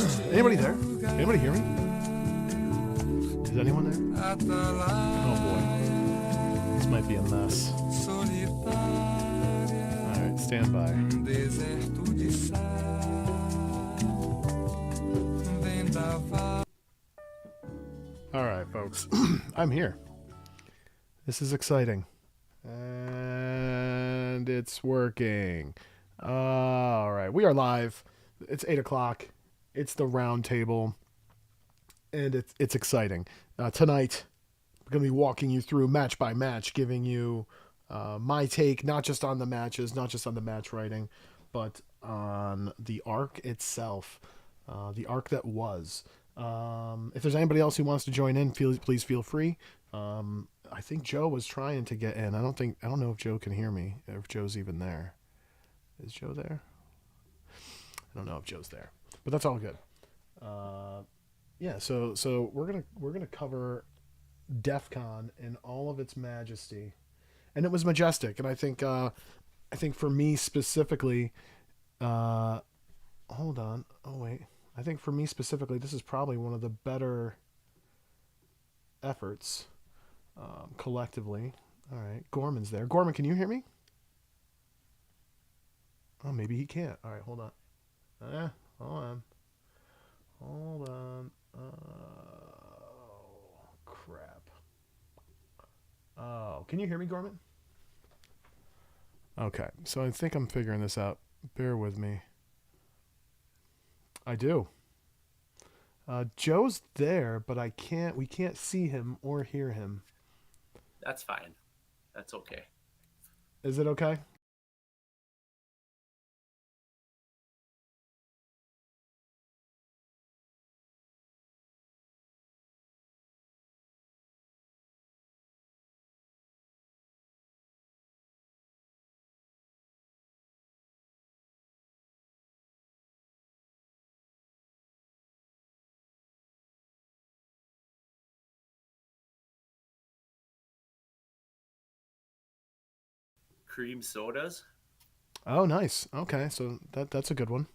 Anybody there? Anybody hear me? Is anyone there? Oh boy. This might be a mess. Alright, stand by. Alright, folks. I'm here. This is exciting. And it's working. Alright, we are live. It's 8 o'clock. It's the Roundtable. And it's exciting. Tonight, we're going to be walking you through match by match, giving you my take, not just on the matches, not just on the match writing, but on the arc itself, the arc that was. If there's anybody else who wants to join in, please feel free. I think Joe was trying to get in. I don't know if Joe can hear me, or if Joe's even there. Is Joe there? I don't know if Joe's there, but that's all good. Yeah, so we're gonna cover DEFCON in all of its majesty, and it was majestic. And I think for me specifically, hold on. Oh wait, I think for me specifically, this is probably one of the better efforts collectively. All right, Gorman's there. Gorman, can you hear me? Oh, maybe he can't. All right, hold on. Hold on. Hold on. Oh, crap. Oh, can you hear me, Gorman? Okay, so I think I'm figuring this out. Bear with me. I do. Joe's there, but we can't see him or hear him. That's fine. That's okay. Is it okay? Cream sodas? Oh, nice. Okay, so that's a good one.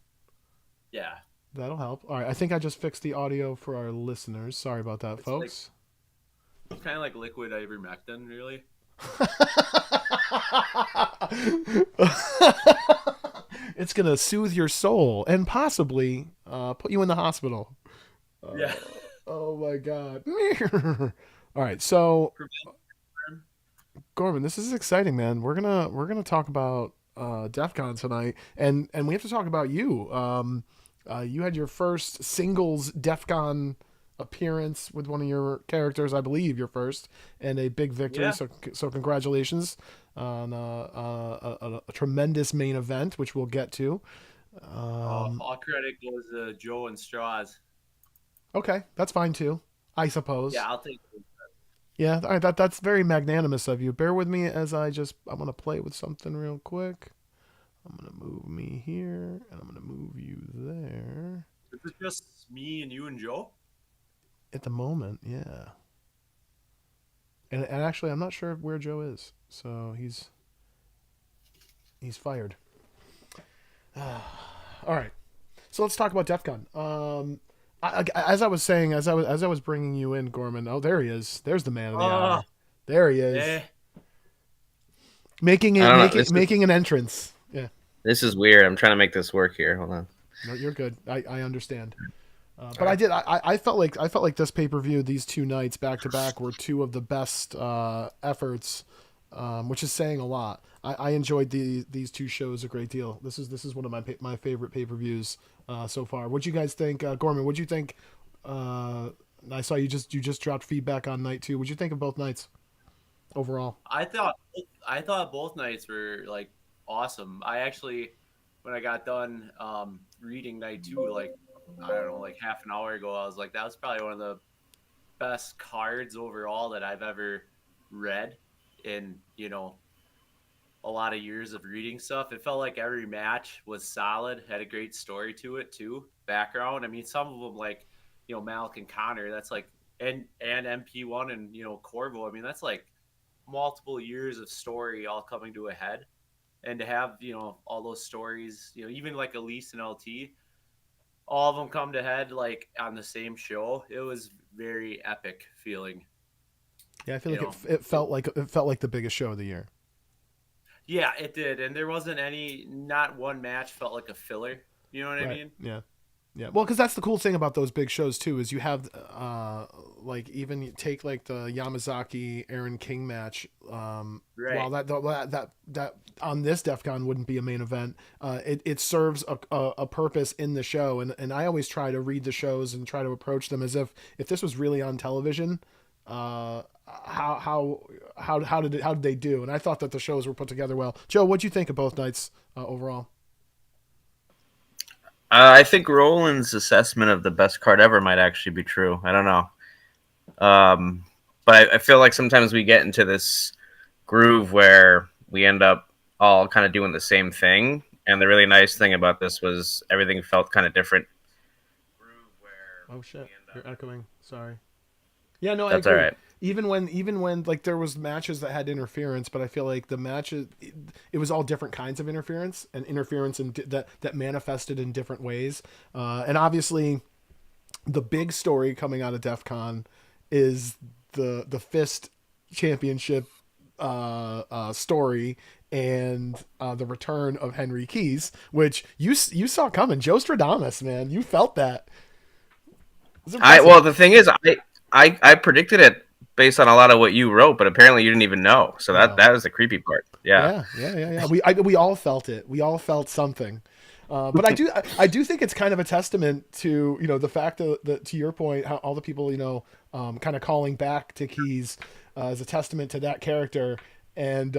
Yeah. That'll help. All right, I think I just fixed the audio for our listeners. Sorry about that, It's like folks. it's kind of like liquid ivermectin, really. It's gonna soothe your soul and possibly put you in the hospital. Yeah. Oh my god! All right, so Prevent harm. Gorman, this is exciting, man. We're gonna talk about DEF CON tonight, and we have to talk about you. You had your first singles DEF CON appearance with one of your characters, I believe, your first, and a big victory. Yeah. So congratulations on a tremendous main event, which we'll get to. Um, All credit goes to Joe and Straws. okay, that's fine too, I Yeah, suppose. I'll take it. Yeah, all right, that's very magnanimous of you. Bear with me as I'm gonna play with something real quick. I'm gonna move me here, and I'm gonna move you there. Is it just me and you and Joe? At the moment, yeah. And actually, I'm not sure where Joe is, so he's fired. All right, so let's talk about DEF CON. As I was saying, as I was bringing you in, Gorman. Oh, there he is. There's the man of the Oh, hour. There he is, yeah. making I it, don't know. making an entrance. Yeah. This is weird. I'm trying to make this work here. Hold on. No, you're good. I understand. All But right. I felt like this pay per view, these two nights back to back, were two of the best efforts, which is saying a lot. I enjoyed these two shows a great deal. This is one of my favorite pay per views so far. What'd you guys think, Gorman? What'd you think? Uh, I saw you just dropped feedback on night two. What'd you think of both nights overall? I thought both nights were like awesome. I actually, when I got done reading night two, like I don't know, like half an hour ago, I was like, that was probably one of the best cards overall that I've ever read in a lot of years of reading stuff. It felt like every match was solid, had a great story to it too. Background. I mean, some of them like Malik and Connor. That's like and MP1 and Corvo. I mean, that's like multiple years of story all coming to a head. And to have all those stories, even like Elise and LT, all of them come to head like on the same show, it was very epic feeling. Yeah, I feel You like know, it felt like the biggest show of the year. yeah, it did, and there wasn't any. Not one match felt like a filler. You know what I Right. mean? Yeah. Yeah, well, because that's the cool thing about those big shows too is you have like even you take like the Yamazaki Aaron King match. While Right. that on this DefCon wouldn't be a main event, it serves a purpose in the show, and I always try to read the shows and try to approach them as if this was really on television. How did they do? And I thought that the shows were put together well. Joe, what'd you think of both nights overall? I think Roland's assessment of the best card ever might actually be true. I don't know. But I feel like sometimes we get into this groove where we end up all kind of doing the same thing. And the really nice thing about this was everything felt kind of different. Groove where Oh we shit, end up. you're echoing. Sorry. Yeah, no, I That's all agree. right. Even when like there was matches that had interference, but I feel like the matches it was all different kinds of interference and interference that manifested in different ways. And obviously, the big story coming out of DEF CON is the Fist Championship story and the return of Henry Keys, which you saw coming. Joe Stradamus, man, you felt that. It was I impressive. well, the thing is, I predicted it based on a lot of what you wrote, but apparently you didn't even know. So No. that was the creepy part. Yeah. Yeah. We all felt it. We all felt something. But I do think it's kind of a testament to the fact that to your point, how all the people kind of calling back to Keys is a testament to that character, and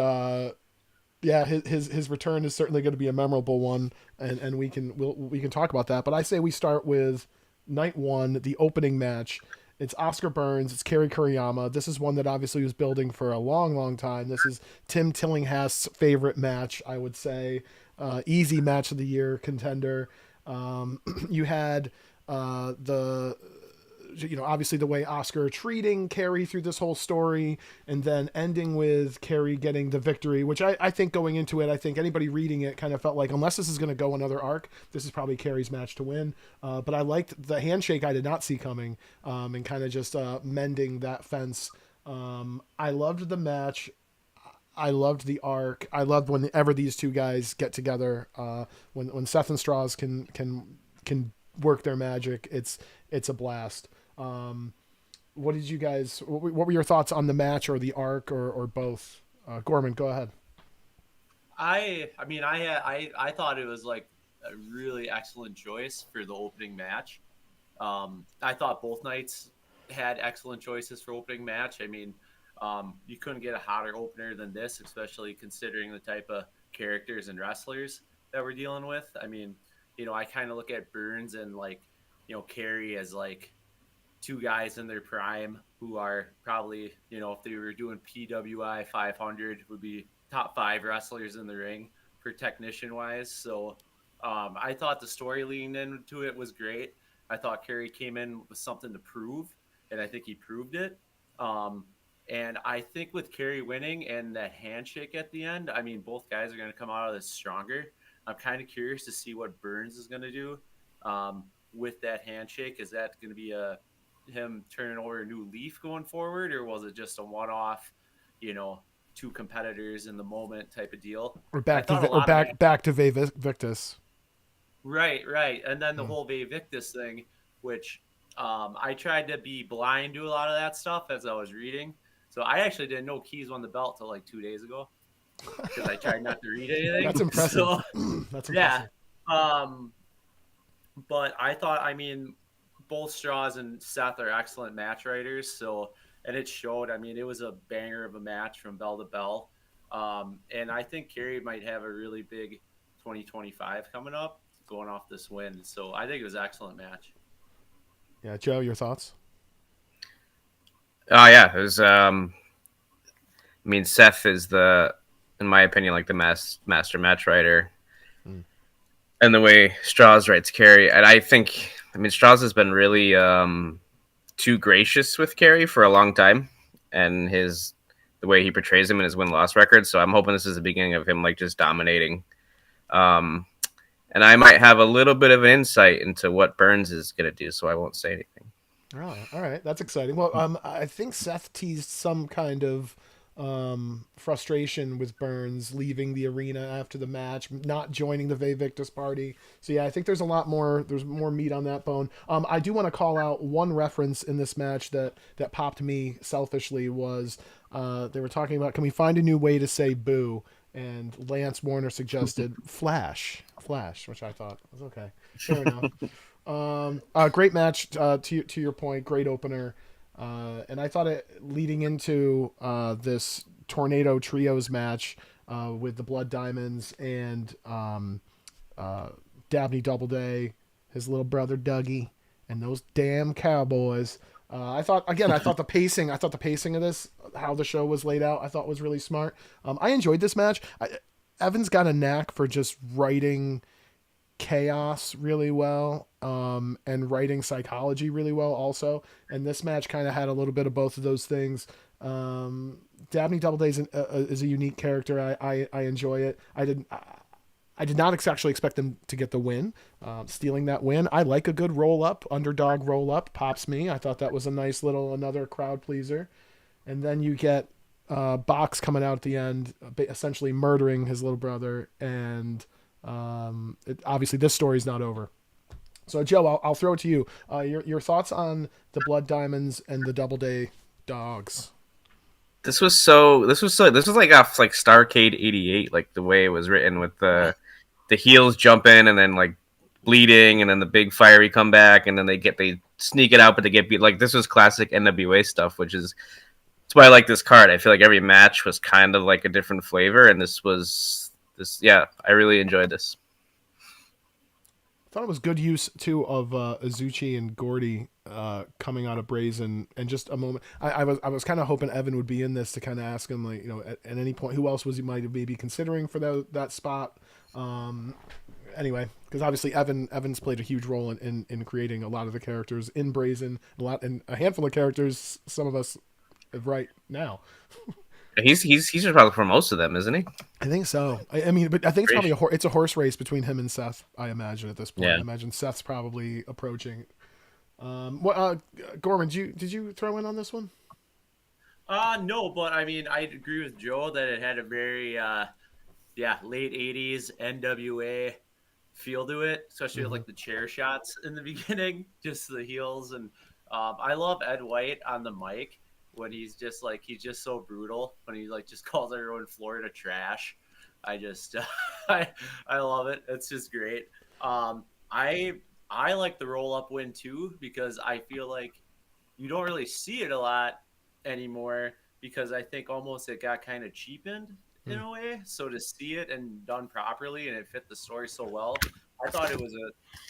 yeah, his return is certainly going to be a memorable one, and we can talk about that. But I say we start with night one, the opening match. It's Oscar Burns. It's Kerry Kuriyama. This is one that obviously was building for a long, long time. This is Tim Tillinghast's favorite match, I would say. Easy match of the year contender. You had the obviously the way Oscar treating Carrie through this whole story, and then ending with Carrie getting the victory, which I think going into it, I think anybody reading it kind of felt like unless this is going to go another arc, this is probably Carrie's match to win. But I liked the handshake I did not see coming, and kind of just mending that fence. I loved the match. I loved the arc. I loved whenever these two guys get together. When Seth and Straws can work their magic, it's a blast. What did you guys? What were your thoughts on the match or the arc or both? Gorman, go ahead. I mean, I thought it was like a really excellent choice for the opening match. I thought both nights had excellent choices for opening match. I mean, you couldn't get a hotter opener than this, especially considering the type of characters and wrestlers that we're dealing with. I mean, I kind of look at Burns and like, Carey as like two guys in their prime who are probably, if they were doing PWI 500, would be top five wrestlers in the ring for technician wise. So I thought the story leading into it was great. I thought Kerry came in with something to prove, and I think he proved it. Um, and I think with Kerry winning and that handshake at the end, I mean, both guys are going to come out of this stronger. I'm kind of curious to see what Burns is going to do with that handshake. Is that going to be him turning over a new leaf going forward, or was it just a one-off, you know, two competitors in the moment type of deal? Or I back to thought a or lot of back to Victus. right, and then the Hmm. whole Victus thing, which I tried to be blind to a lot of that stuff as I was reading. So I actually didn't know Keys won the belt till like 2 days ago because I tried not to read That's anything. impressive. So That's yeah, impressive. um, but I thought, I mean, both Straws and Seth are excellent match writers. So, and it showed. I mean, it was a banger of a match from bell to bell. And I think Kerry might have a really big 2025 coming up, going off this win. So I think it was an excellent match. Yeah, Joe, your thoughts? Oh yeah, it was. I mean, Seth is in my opinion, like the master match writer, Mm. and the way Strauss writes Carrie, and I think, I mean, Strauss has been really too gracious with Carrie for a long time, and the way he portrays him in his win loss record. So I'm hoping this is the beginning of him like just dominating. Um, and I might have a little bit of an insight into what Burns is going to do, so I won't say anything. Oh, all right, that's exciting. Well, I think Seth teased some kind of frustration with Burns leaving the arena after the match, not joining the Victus party. So yeah, I think there's a lot more. There's more meat on that bone. I do want to call out one reference in this match that popped me selfishly was they were talking about, can we find a new way to say boo? And Lance Warner suggested Flash, which I thought was okay, fair enough. Great match. To your point, great opener. And I thought it leading into this Tornado Trios match with the Blood Diamonds and Dabney Doubleday, his little brother Dougie, and those damn Cowboys. I thought the pacing of this, how the show was laid out, I thought was really smart. I enjoyed this match. Evan's got a knack for just writing chaos really well, and writing psychology really well also. And this match kind of had a little bit of both of those things. Dabney Doubleday is a unique character. I enjoy it. I did not actually expect them to get the win, stealing that win. I like a good roll up, underdog roll up. Pops me. I thought that was a nice little another crowd pleaser. And then you get Box coming out at the end, essentially murdering his little brother. And obviously this story's not over. So Joe, I'll throw it to you. Your thoughts on the Blood Diamonds and the Doubleday Dogs? This was like off like Starcade '88, like the way it was written with the heels jumping and then like bleeding and then the big fiery comeback and then they sneak it out but they get beat. Like this was classic NWA stuff, which is that's why I like this card. I feel like every match was kind of like a different flavor, and I really enjoyed this. I thought it was good use too of Azuchi and Gordy coming out of Brazen, and just a moment. I was kind of hoping Evan would be in this to kind of ask him, like, at any point who else was he might maybe considering for that spot. Anyway, because obviously Evan's played a huge role in creating a lot of the characters in Brazen, and a handful of characters some of us right now. He's responsible for most of them, isn't he? I think so. I mean, but I think it's probably it's a horse race between him and Seth. I imagine at this point. Yeah. I imagine Seth's probably approaching. Gorman, did you throw in on this one? No, but I mean, I agree with Joe that it had a very late '80s NWA feel to it, especially with like the chair shots in the beginning, just the heels, and I love Ed White on the mic. When he's just so brutal when he like just calls everyone Florida trash. I just I love it. It's just great. I like the roll up win too, because I feel like you don't really see it a lot anymore, because I think almost it got kind of cheapened in a way. So to see it and done properly and it fit the story so well, I thought it was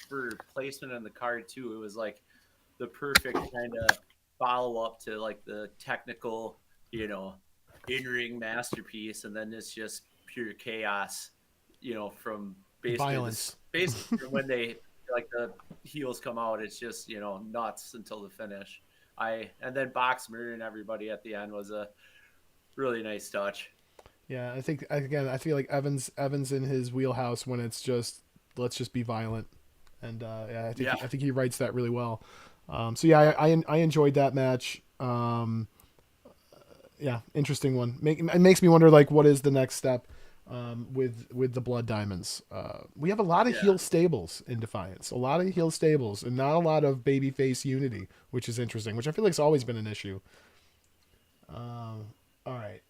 for placement in the card too. It was like the perfect kind of follow up to like the technical, in-ring masterpiece, and then it's just pure chaos, from basically from when they like the heels come out, it's just nuts until the finish. And then Box murdering everybody at the end was a really nice touch. Yeah, I think I feel like Evans in his wheelhouse when it's just let's just be violent, and I think he writes that really well. So yeah, I enjoyed that match. Interesting one. It makes me wonder, like, what is the next step with the Blood Diamonds? We have a lot of heel stables in Defiance, and not a lot of babyface unity, which is interesting. Which I feel like it's always been an issue. All right.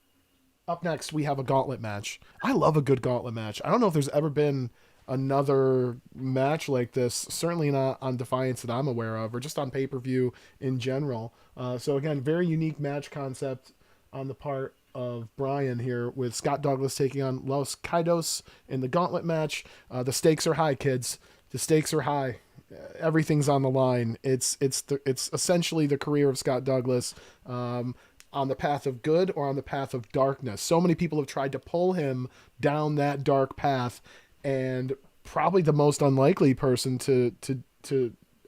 Up next, we have a gauntlet match. I love a good gauntlet match. I don't know if there's ever been another match like this, certainly not on Defiance that I'm aware of, or just on pay-per-view in general. So again, very unique match concept on the part of Brian here, with Scott Douglas taking on Los Kaidos in the gauntlet match. The stakes are high, kids. The stakes are high. Everything's on the line. It's essentially the career of Scott Douglas, on the path of good or on the path of darkness. So many people have tried to pull him down that dark path, and probably the most unlikely person to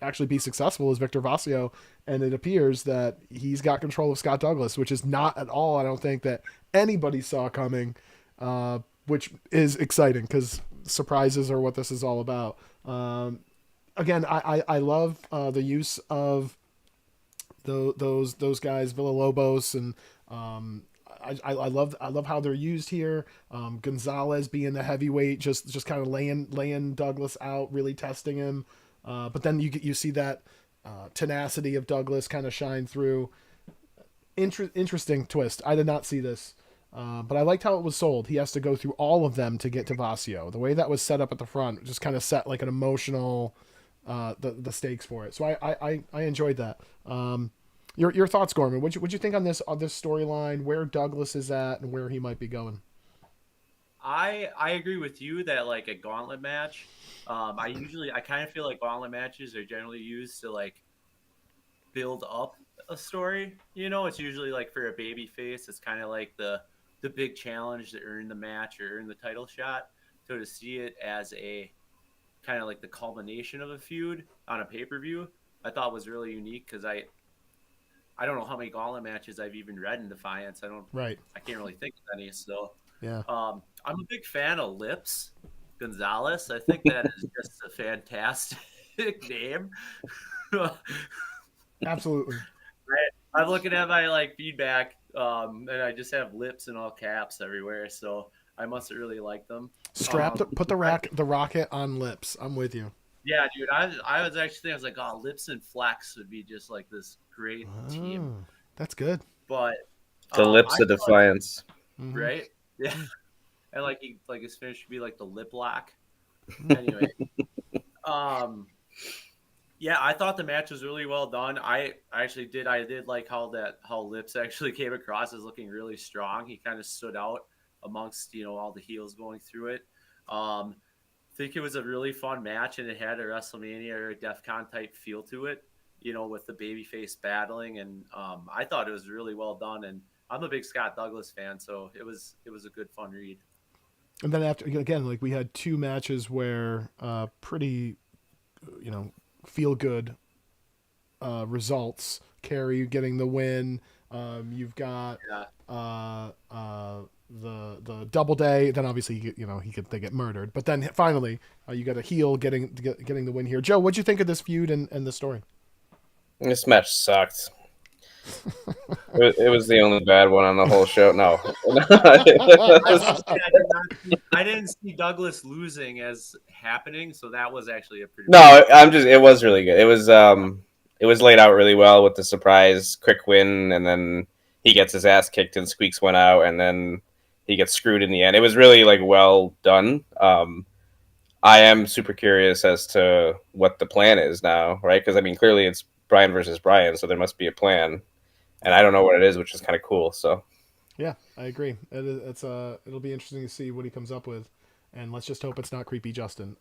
actually be successful is Victor Vassio, and it appears that he's got control of Scott Douglas, which is not at all, I don't think, that anybody saw coming, which is exciting, because surprises are what this is all about. Again, I love the use of those guys, Villalobos, and I love how they're used here. Gonzalez being the heavyweight, just kind of laying Douglas out, really testing him. But then you see that tenacity of Douglas kind of shine through. Interesting twist. I did not see this. But I liked how it was sold. He has to go through all of them to get to Vasio. The way that was set up at the front just kind of set like an emotional the stakes for it. So I enjoyed that. Your thoughts, Gorman? What'd you think on this storyline? Where Douglas is at and where he might be going? I agree with you that like a gauntlet match. I kind of feel like gauntlet matches are generally used to like build up a story. You know, it's usually like for a baby face, it's kind of like the big challenge to earn the match or earn the title shot. So to see it as a kind of like the culmination of a feud on a pay per view, I thought was really unique because I don't know how many gauntlet matches I've even read in Defiance. Right. I can't really think of any. So Yeah. I'm a big fan of Lips Gonzalez. I think that is just a fantastic name. Absolutely. I'm looking at my like feedback, and I just have Lips in all caps everywhere. So I must really like them. Put the rocket on Lips. I'm with you. Yeah, dude. I was actually thinking, I was like, oh, Lips and Flex would be just like this great team. Oh, that's good. But The lips I of thought, defiance. Mm-hmm. right? Yeah. And like his finish would be like the lip lock. Anyway, yeah, I thought the match was really well done. I did like how Lips actually came across as looking really strong. He kind of stood out amongst all the heels going through it. Think it was a really fun match, and it had a WrestleMania or a DEFCON type feel to it. With the babyface battling, and I thought it was really well done. And I'm a big Scott Douglas fan, so it was a good fun read. And then after again, like we had two matches where pretty, feel good results. Carey getting the win. You've got the double day. Then obviously they get murdered. But then finally you got a heel getting the win here. Joe, what'd you think of this feud and the story? This match sucked. It was the only bad one on the whole show. No. I didn't see Douglas losing as happening, so that was actually a pretty. No, it was really good. It was laid out really well with the surprise quick win, and then he gets his ass kicked and squeaks one out, and then he gets screwed in the end. It was really like well done. I am super curious as to what the plan is now, right? Because I mean, clearly it's Brian versus Brian, so there must be a plan, and I don't know what it is, which is kind of cool. So, yeah, I agree. It'll be interesting to see what he comes up with, and let's just hope it's not creepy Justin.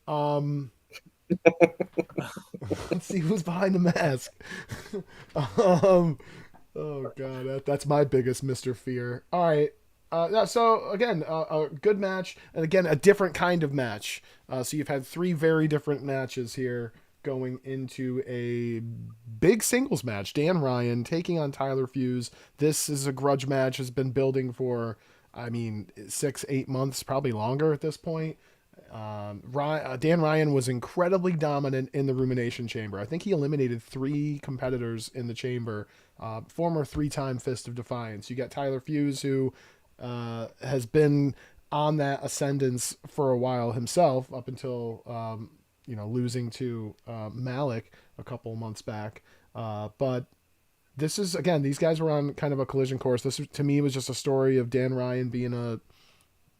Let's see who's behind the mask. Oh god, that's my biggest Mr. Fear. All right. So again, a good match, and again, a different kind of match. So you've had three very different matches here going into a big singles match. Dan Ryan taking on Tyler Fuse. This is a grudge match, has been building for, 6-8 months, probably longer at this point. Dan Ryan was incredibly dominant in the Rumination Chamber. I think he eliminated 3 competitors in the chamber. Former 3-time Fist of Defiance. You got Tyler Fuse, who has been on that ascendance for a while himself, up until losing to Malik a couple months back. But this is, again, these guys were on kind of a collision course. This, to me, was just a story of Dan Ryan being a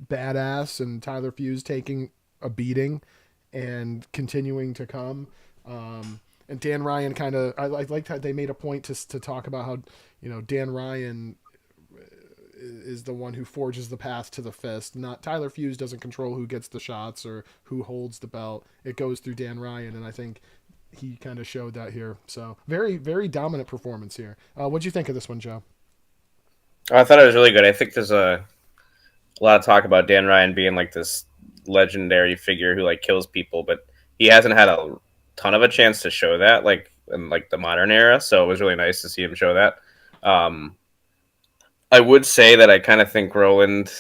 badass and Tyler Fuse taking a beating and continuing to come. And Dan Ryan kind of, I liked how they made a point to talk about how, Dan Ryan is the one who forges the path to the fist. Not Tyler Fuse doesn't control who gets the shots or who holds the belt. It goes through Dan Ryan, and I think he kind of showed that here. So very, very dominant performance here. What'd you think of this one, Joe? I thought it was really good. I think there's a lot of talk about Dan Ryan being like this legendary figure who like kills people, but he hasn't had a ton of a chance to show that like in like the modern era. So it was really nice to see him show that. I would say that I kind of think Roland.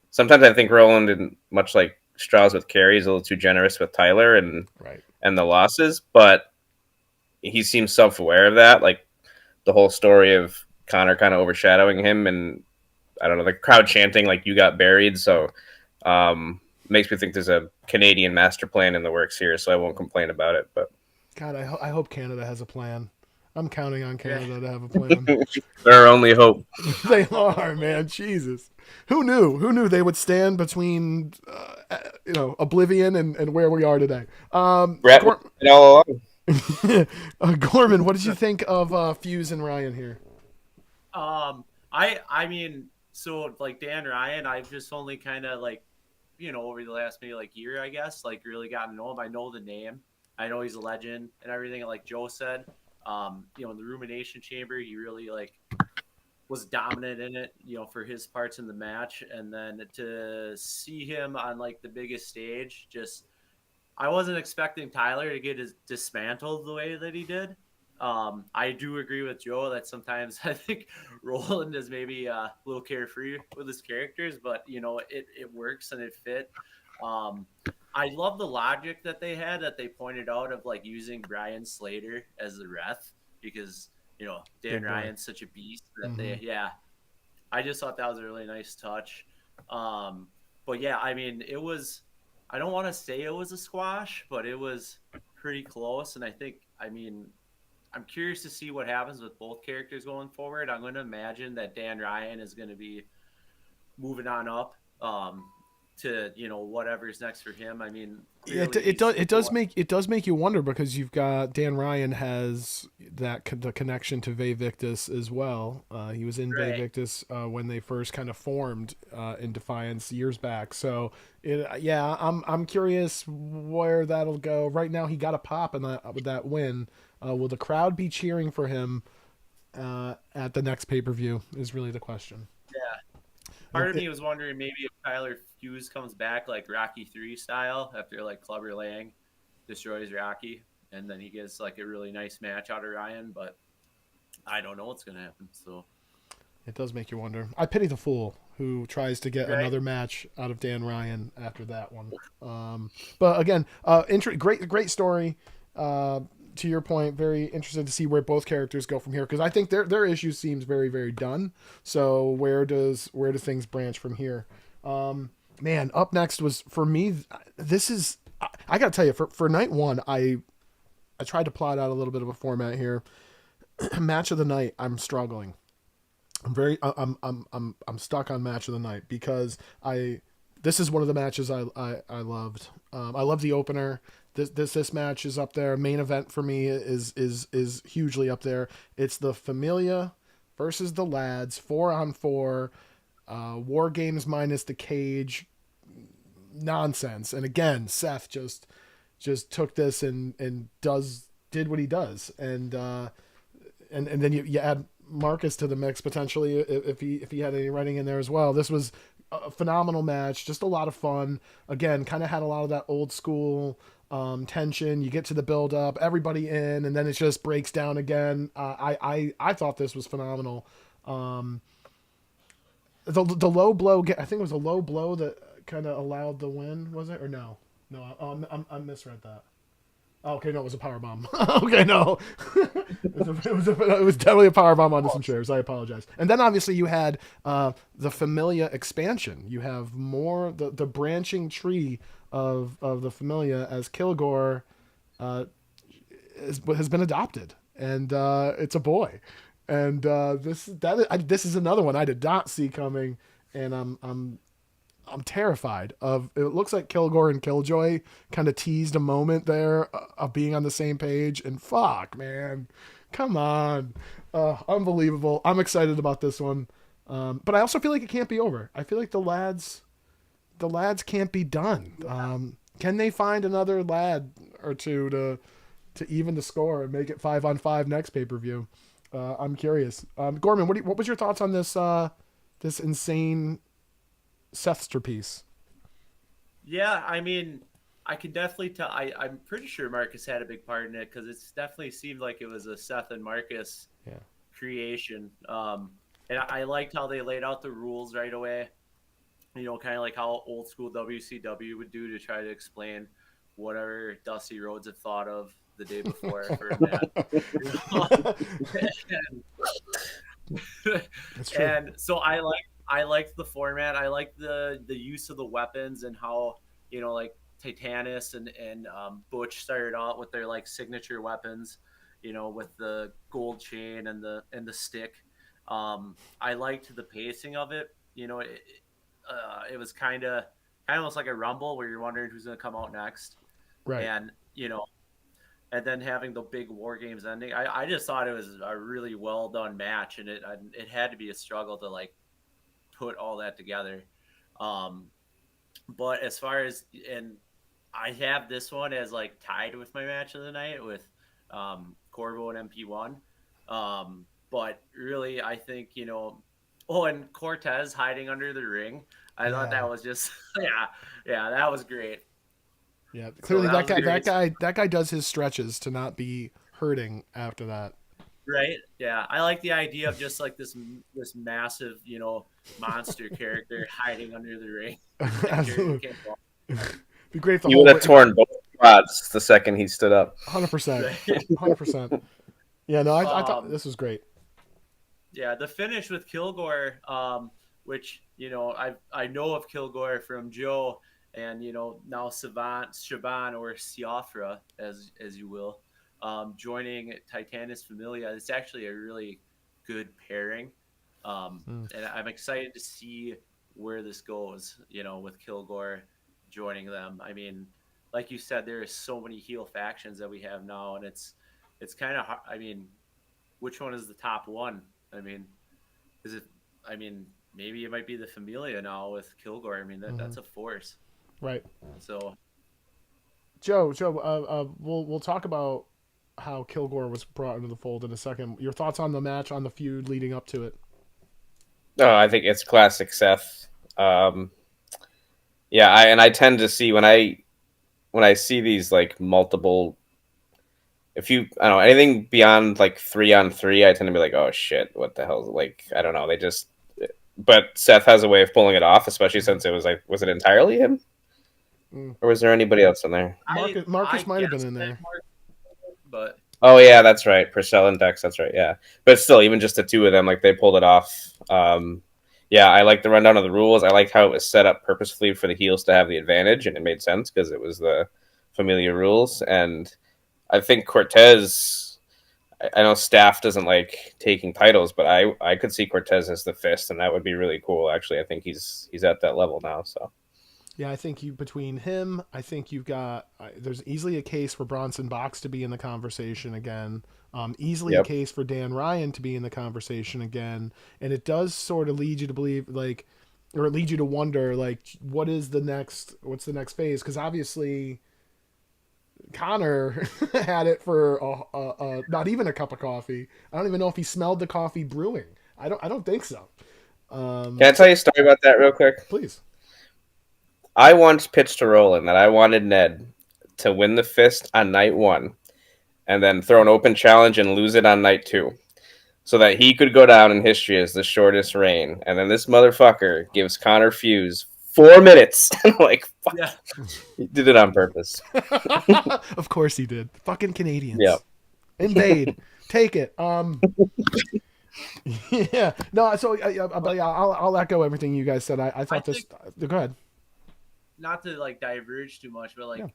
Sometimes I think Roland, and much like straws with Carrie. A little too generous with Tyler Right. and the losses, but he seems self aware of that. Like the whole story of Connor kind of overshadowing him, and I don't know, the crowd chanting like "You got buried." So makes me think there's a Canadian master plan in the works here. So I won't complain about it. But God, I hope Canada has a plan. I'm counting on Yeah. Canada to have a plan. their only hope. They are, man. Jesus. Who knew? Who knew they would stand between, oblivion and where we are today? Brett was it all along. Gorman, what did you think of Fuse and Ryan here? I mean, so like Dan Ryan, I've just only kind of like, over the last maybe like year, I guess, like really gotten to know him. I know the name. I know he's a legend and everything. Like Joe said, in the rumination chamber, he really like was dominant in it, for his parts in the match. And then to see him on like the biggest stage, just I wasn't expecting Tyler to get dismantled the way that he did. I do agree with Joe that sometimes I think Roland is maybe a little carefree with his characters, but it works and it fit. Um, I love the logic that they had that they pointed out of like using Brian Slater as the ref because Dan Big boy. Ryan's such a beast that Mhm. I just thought that was a really nice touch. But yeah, I mean, it was. I don't want to say it was a squash, but it was pretty close. And I mean, I'm curious to see what happens with both characters going forward. I'm going to imagine that Dan Ryan is going to be moving on up to whatever's next for him. I mean, Yeah, clearly he's it does make you wonder because you've got Dan Ryan has the connection to Victus as well. He was in right. Victus when they first kind of formed in Defiance years back. So yeah, I'm curious where that'll go. Right now, he got a pop in that with that win. Will the crowd be cheering for him at the next pay per view? Is really the question. Yeah. It, Part of it, me was wondering maybe if Tyler Hughes comes back like Rocky 3 style after like Clubber Lang destroys Rocky, and then he gets like a really nice match out of Ryan, but I don't know what's gonna happen. So It does make you wonder. I pity the fool who tries to get right, another match out of Dan Ryan after that one. But again, great story. To your point, very interested to see where both characters go from here because I think their issue seems very very done. So where do things branch from here? Man, up next was for me. This is I gotta tell you for night one, I tried to plot out a little bit of a format here. Match of the night, I'm struggling. I'm stuck on match of the night because I this is one of the matches I loved. I love the opener. This match is up there. Main event for me is hugely up there. It's the Familia versus the Lads 4-on-4. War games minus the cage nonsense. And again, Seth just took this and did what he does. And then you add Marcus to the mix potentially if he had any writing in there as well. This was a phenomenal match, just a lot of fun. Again, kind of had a lot of that old school tension. You get to the build up, everybody in, and then it just breaks down again. I thought this was phenomenal. Um, the low blow, I think it was a low blow that kind of allowed the win. Was it or no? No, I misread that. Oh, okay, no, it was a power bomb. Okay, no, it was definitely a power bomb onto some chairs. I apologize. And then obviously you had the Familia expansion. You have more the branching tree of the Familia as Kilgore has been adopted, and it's a boy. And this is another one I did not see coming, and I'm terrified of. It looks like Kilgore and Killjoy kind of teased a moment there of being on the same page, and fuck, man, come on, unbelievable. I'm excited about this one, but I also feel like it can't be over. I feel like the lads can't be done. Can they find another lad or two to even the score and make it 5-on-5 next pay per view? I'm curious. Gorman, what was your thoughts on this insane Sethster piece? yeah. I mean, I can definitely tell. I'm pretty sure Marcus had a big part in it because it's definitely seemed like it was a Seth and Marcus Yeah. creation. And I liked how they laid out the rules right away. kind of like how old school WCW would do to try to explain whatever Dusty Rhodes had thought of the day before for a match. That's true. And so I liked the format. I liked the use of the weapons and how like Titanus and Butch started out with their like signature weapons, with the gold chain and the stick. I liked the pacing of it. It was kind of almost like a rumble where you're wondering who's going to come out next, Right. and and then having the big war games ending. I just thought it was a really well done match, and it had to be a struggle to like put all that together. Um, but as far as and I have this one as like tied with my match of the night with Corvo and MP1. But really, I think oh, and Cortez hiding under the ring. I thought Yeah. that was just yeah, that was great. Yeah. So Clearly, that that was guy, that great. guy, that guy does his stretches to not be hurting after that. Right? Yeah, I like the idea of just like this massive, monster character hiding under the ring. Can't carry, Absolutely. can't walk. Be great if the He whole would have torn both quads the second he stood up. 100%, Right? 100%. Yeah. No, I thought Um, this was great. yeah, the finish with Kilgore, which I know of Kilgore from Joe, and now Savant Shaban or Siafra as you will, joining Titanus Familia. It's actually a really good pairing, Mm. and I'm excited to see where this goes. With Kilgore joining them. I mean, like you said, there is so many heel factions that we have now, and it's kind of hard. I mean, which one is the top one? I mean, is it? I mean, maybe it might be the Familia now with Kilgore. I mean, Hmm. that's a force. Right. So Joe. We'll talk about how Kilgore was brought into the fold in a second. Your thoughts on the match, on the feud leading up to it? Oh, I think it's classic Seth. Um, yeah, I tend to see when I see these like multiple, if you I don't know anything beyond like 3 on 3, I tend to be like, oh shit, what the hell? Like I don't know, they just. But Seth has a way of pulling it off, especially Mm-hmm. since it was like, was it entirely him, Mm. or was there anybody else in there? I Marcus might have been guess in that there. Mark, but Oh yeah, that's right. Purcell and Dex, that's right. Yeah, but still, even just the two of them, like they pulled it off. Yeah, I like the rundown of the rules. I liked how it was set up purposefully for the heels to have the advantage, and it made sense because it was the familiar rules. And I think Cortez. I know Staff doesn't like taking titles, but I could see Cortez as the fist, and that would be really cool. Actually, I think he's at that level now. So Yeah, I think you between him, I think you've got there's easily a case for Bronson Box to be in the conversation again. Easily a yep. case for Dan Ryan to be in the conversation again, and it does sort of lead you to believe like, or it leads you to wonder like, what's the next phase? Because obviously Connor had it for not even a cup of coffee. I don't even know if he smelled the coffee brewing. I don't think so. Can I tell you a story about that real quick? Please. I once pitched to Roland that I wanted Ned to win the fist on night 1, and then throw an open challenge and lose it on night 2, so that he could go down in history as the shortest reign. And then this motherfucker gives Connor Fuse 4 minutes. Like, fuck, yeah, he did it on purpose. Of course he did. Fucking Yeah. Canadians. Invade. Take it. Yeah. No, so but yeah, I'll echo everything you guys said. I I thought this think go ahead. not to like diverge too much, but Yeah. like,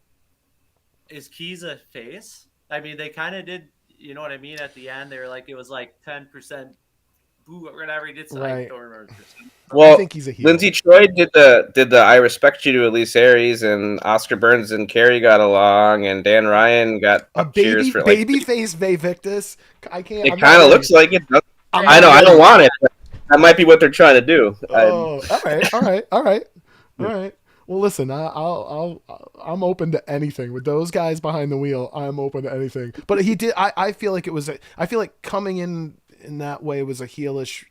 is Keys a face? I mean, they kind of did. You know what I mean? At the end, they were like, it was like 10% boo or whatever. He did. I Right. don't remember the percent. I Well, think he's a heel. Lindsay Troy did the I respect you to Elise Aries, and Oscar Burns and Carrie got along, and Dan Ryan got A cheers baby for like. baby face Vayvictus. I can't It I'm not kind of ready. looks like it. I'm I not know. I don't ready. want it. But that might be what they're trying to do. Oh, all right. All right. All right. All right. Well, listen, I'm open to anything with those guys behind the wheel. I'm open to anything. But he did. I feel like it was. I feel like coming in that way was a heelish.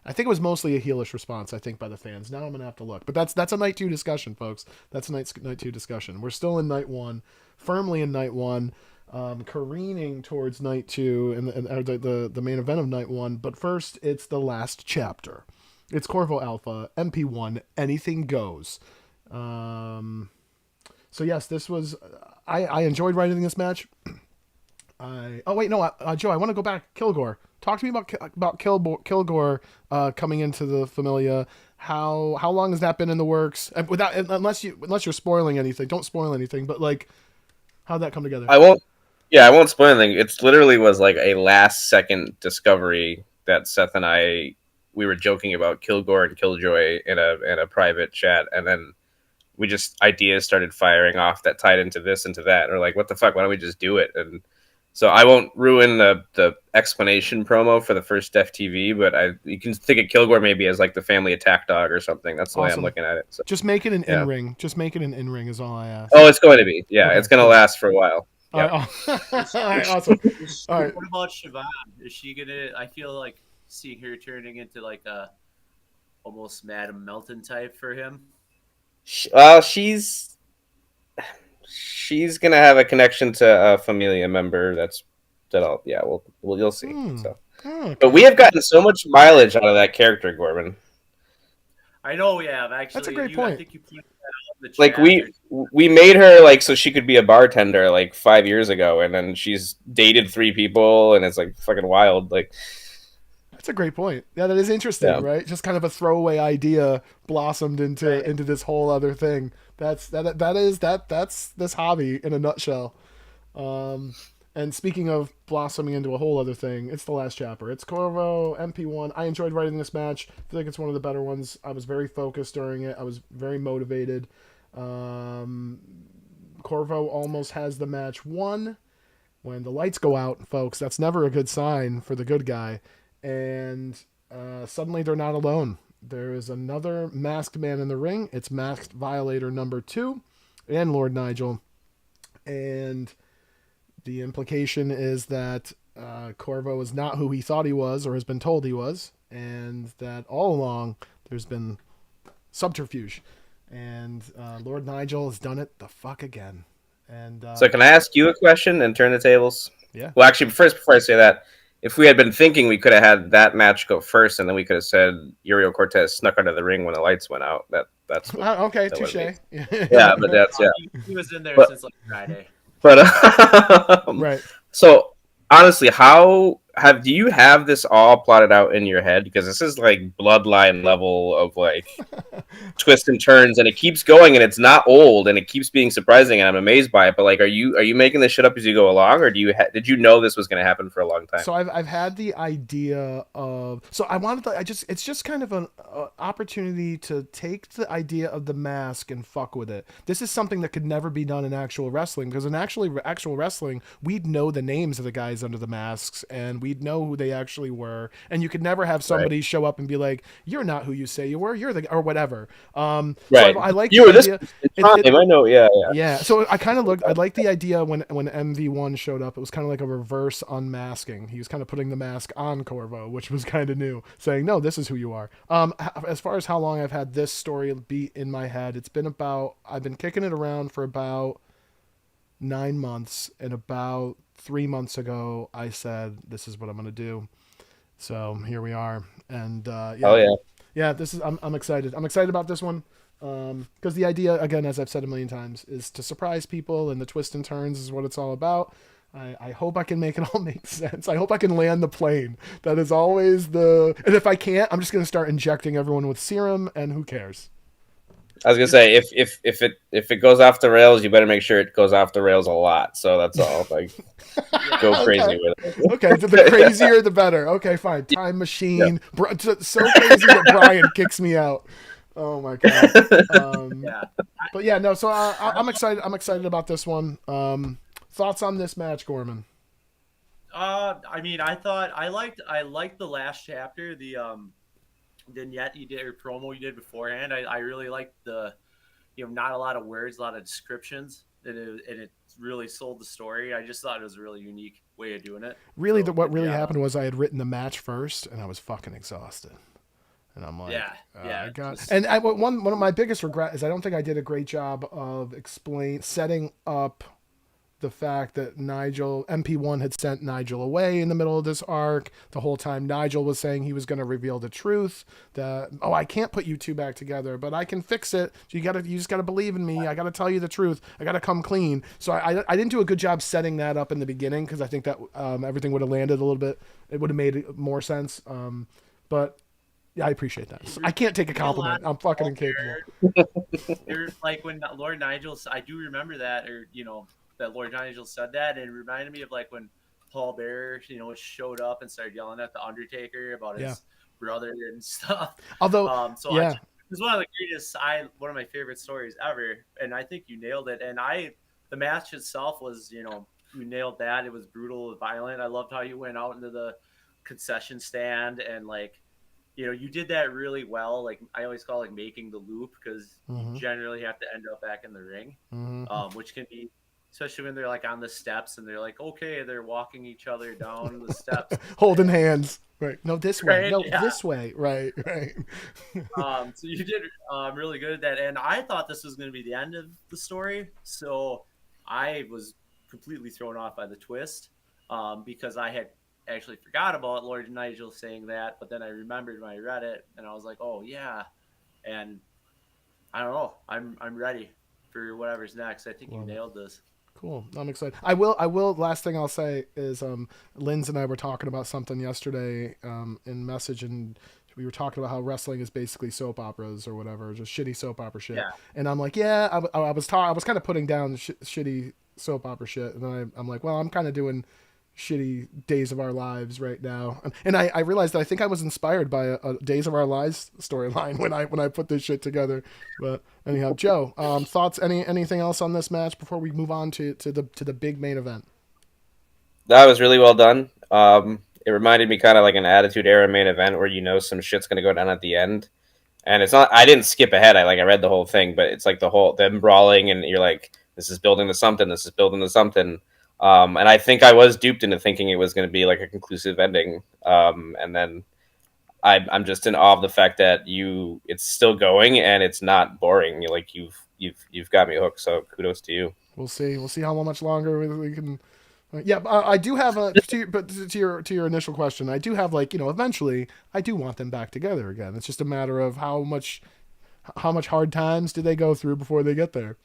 I think it was mostly a heelish response. I think by the fans. Now I'm gonna have to look. But that's a night 2 discussion, folks. That's a night 2 discussion. We're still in night 1, firmly in night 1, careening towards night 2 and or the main event of night 1. But first, it's the last chapter. It's Corvo Alpha, MP1, anything goes. So yes, this was. I enjoyed writing this match. Oh wait, no, Joe, I want to go back. Kilgore, talk to me about Kilgore coming into the Familia. How long has that been in the works? Without unless you're spoiling anything, don't spoil anything. But like, how'd that come together? I won't. Yeah, I won't spoil anything. It's literally was like a last second discovery that Seth and we were joking about Kilgore and Killjoy in a private chat, and then we just ideas started firing off that tied into this into that. And we're like, what the fuck? Why don't we just do it? And so I won't ruin the explanation promo for the first Def TV, but you can think of Kilgore maybe as like the family attack dog or something. That's the way I'm looking at it. So, just make it an in ring. Just make it an in ring is all I ask. Oh, it's going to be. Yeah, okay, it's going to last for a while. All right, all right, awesome. All right. What about Siobhan? Is she gonna? I feel like seeing her turning into like a almost Madam Melton type for him. Well, she's gonna have a connection to a Familia member. You'll see. So, okay. But we have gotten so much mileage out of that character, Gorman. I know we have actually. That's a great point. I think you pointed that out in the chat. Like we made her like so she could be a bartender like 5 years ago, and then she's dated 3 people, and it's like fucking wild. Like that's a great point. Yeah, that is interesting, right? Just kind of a throwaway idea blossomed into this whole other thing. That's this hobby in a nutshell. And speaking of blossoming into a whole other thing, it's the last chapter. It's Corvo, MP1. I enjoyed writing this match. I feel like it's one of the better ones. I was very focused during it. I was very motivated. Corvo almost has the match won. When the lights go out, folks, that's never a good sign for the good guy. And suddenly they're not alone. There is another masked man in the ring. It's Masked Violator number 2 and Lord Nigel. And the implication is that Corvo is not who he thought he was or has been told he was, and that all along there's been subterfuge. And Lord Nigel has done it the fuck again. And so can I ask you a question and turn the tables? Yeah. Well, actually, first, before I say that, if we had been thinking, we could have had that match go first, and then we could have said Uriel Cortez snuck under the ring when the lights went out. That's what, okay, touche. Yeah, but that's He was in there since like Friday. But right. So honestly, do you have this all plotted out in your head? Because this is like bloodline level of like twists and turns, and it keeps going, and it's not old, and it keeps being surprising, and I'm amazed by it. But like, are you making this shit up as you go along, or did you know this was going to happen for a long time? So I've had the idea of it's just kind of an opportunity to take the idea of the mask and fuck with it. This is something that could never be done in actual wrestling, because in actual wrestling, we'd know the names of the guys under the masks, and we'd know who they actually were, and you could never have somebody show up and be like, "You're not who you say you were. You're the," or whatever. Right. So I like you the were idea. I know. Yeah. So I kind of looked. I liked the idea when MV1 showed up. It was kind of like a reverse unmasking. He was kind of putting the mask on Corvo, which was kind of new, saying, "No, this is who you are." As far as how long I've had this story beat in my head, I've been kicking it around for about 9 months, and about 3 months ago, I said, "This is what I'm going to do." So here we are, and this is I'm excited. I'm excited about this one because the idea, again, as I've said a million times, is to surprise people, and the twists and turns is what it's all about. I hope I can make it all make sense. I hope I can land the plane. That is always and if I can't, I'm just going to start injecting everyone with serum, and who cares? I was gonna say if it goes off the rails, you better make sure it goes off the rails a lot. So that's all. Like, go crazy with it. Okay, the crazier the better. Okay, fine. Time machine. Yeah. So crazy that Brian kicks me out. Oh my god. But yeah, no. So I'm excited. I'm excited about this one. Thoughts on this match, Gorman? I mean, I liked the last chapter. The vignette you did or promo you did beforehand. I really liked the, not a lot of words, a lot of descriptions, and it really sold the story. I just thought it was a really unique way of doing it. Really, what really happened was I had written the match first, and I was fucking exhausted. And I'm like, one of my biggest regrets is I don't think I did a great job of setting up the fact that MP1 had sent Nigel away in the middle of this arc. The whole time Nigel was saying he was going to reveal the truth. I can't put you two back together, but I can fix it. You just got to believe in me. I got to tell you the truth. I got to come clean. So I didn't do a good job setting that up in the beginning, because I think that everything would have landed a little bit. It would have made more sense. But yeah, I appreciate that. I can't take a compliment. I'm fucking incapable. Like when Lord Nigel, I do remember that, or that Lord Nigel said that, and it reminded me of like when Paul Bearer, showed up and started yelling at the Undertaker about his brother and stuff. Although, it was one of the greatest, one of my favorite stories ever, and I think you nailed it. And the match itself was, you nailed that. It was brutal, violent. I loved how you went out into the concession stand and like. You did that really well. Like I always call it making the loop, because you generally have to end up back in the ring, which can be, especially when they're like on the steps and they're like, okay, they're walking each other down the steps, holding hands. Right? No, this way. Right? No, this way. Right. So you did really good at that, and I thought this was going to be the end of the story, so I was completely thrown off by the twist, because I had actually forgot about Lord Nigel saying that, but then I remembered when I read it, and I was like, oh yeah. And I don't know, I'm ready for whatever's next. I think you nailed this. Cool. I'm excited. I will last thing I'll say is Linz and I were talking about something yesterday in message, and we were talking about how wrestling is basically soap operas or whatever, just shitty soap opera shit. Yeah. And I'm like, I was kind of putting down shitty soap opera shit, and then I'm like, well, I'm kind of doing shitty Days of Our Lives right now, and I realized that I think I was inspired by a Days of Our Lives storyline when I put this shit together. But anyhow, Joe, thoughts? Anything else on this match before we move on to the big main event? That was really well done. It reminded me kind of like an Attitude Era main event where some shit's gonna go down at the end, and it's not. I didn't skip ahead. I read the whole thing, but it's like them brawling, and you're like, this is building to something. This is building to something. And I think I was duped into thinking it was going to be like a conclusive ending. And then I'm just in awe of the fact that it's still going and it's not boring. You've got me hooked. So kudos to you. We'll see how much longer we can. I do have to your initial question. I do have eventually I do want them back together again. It's just a matter of how much hard times do they go through before they get there.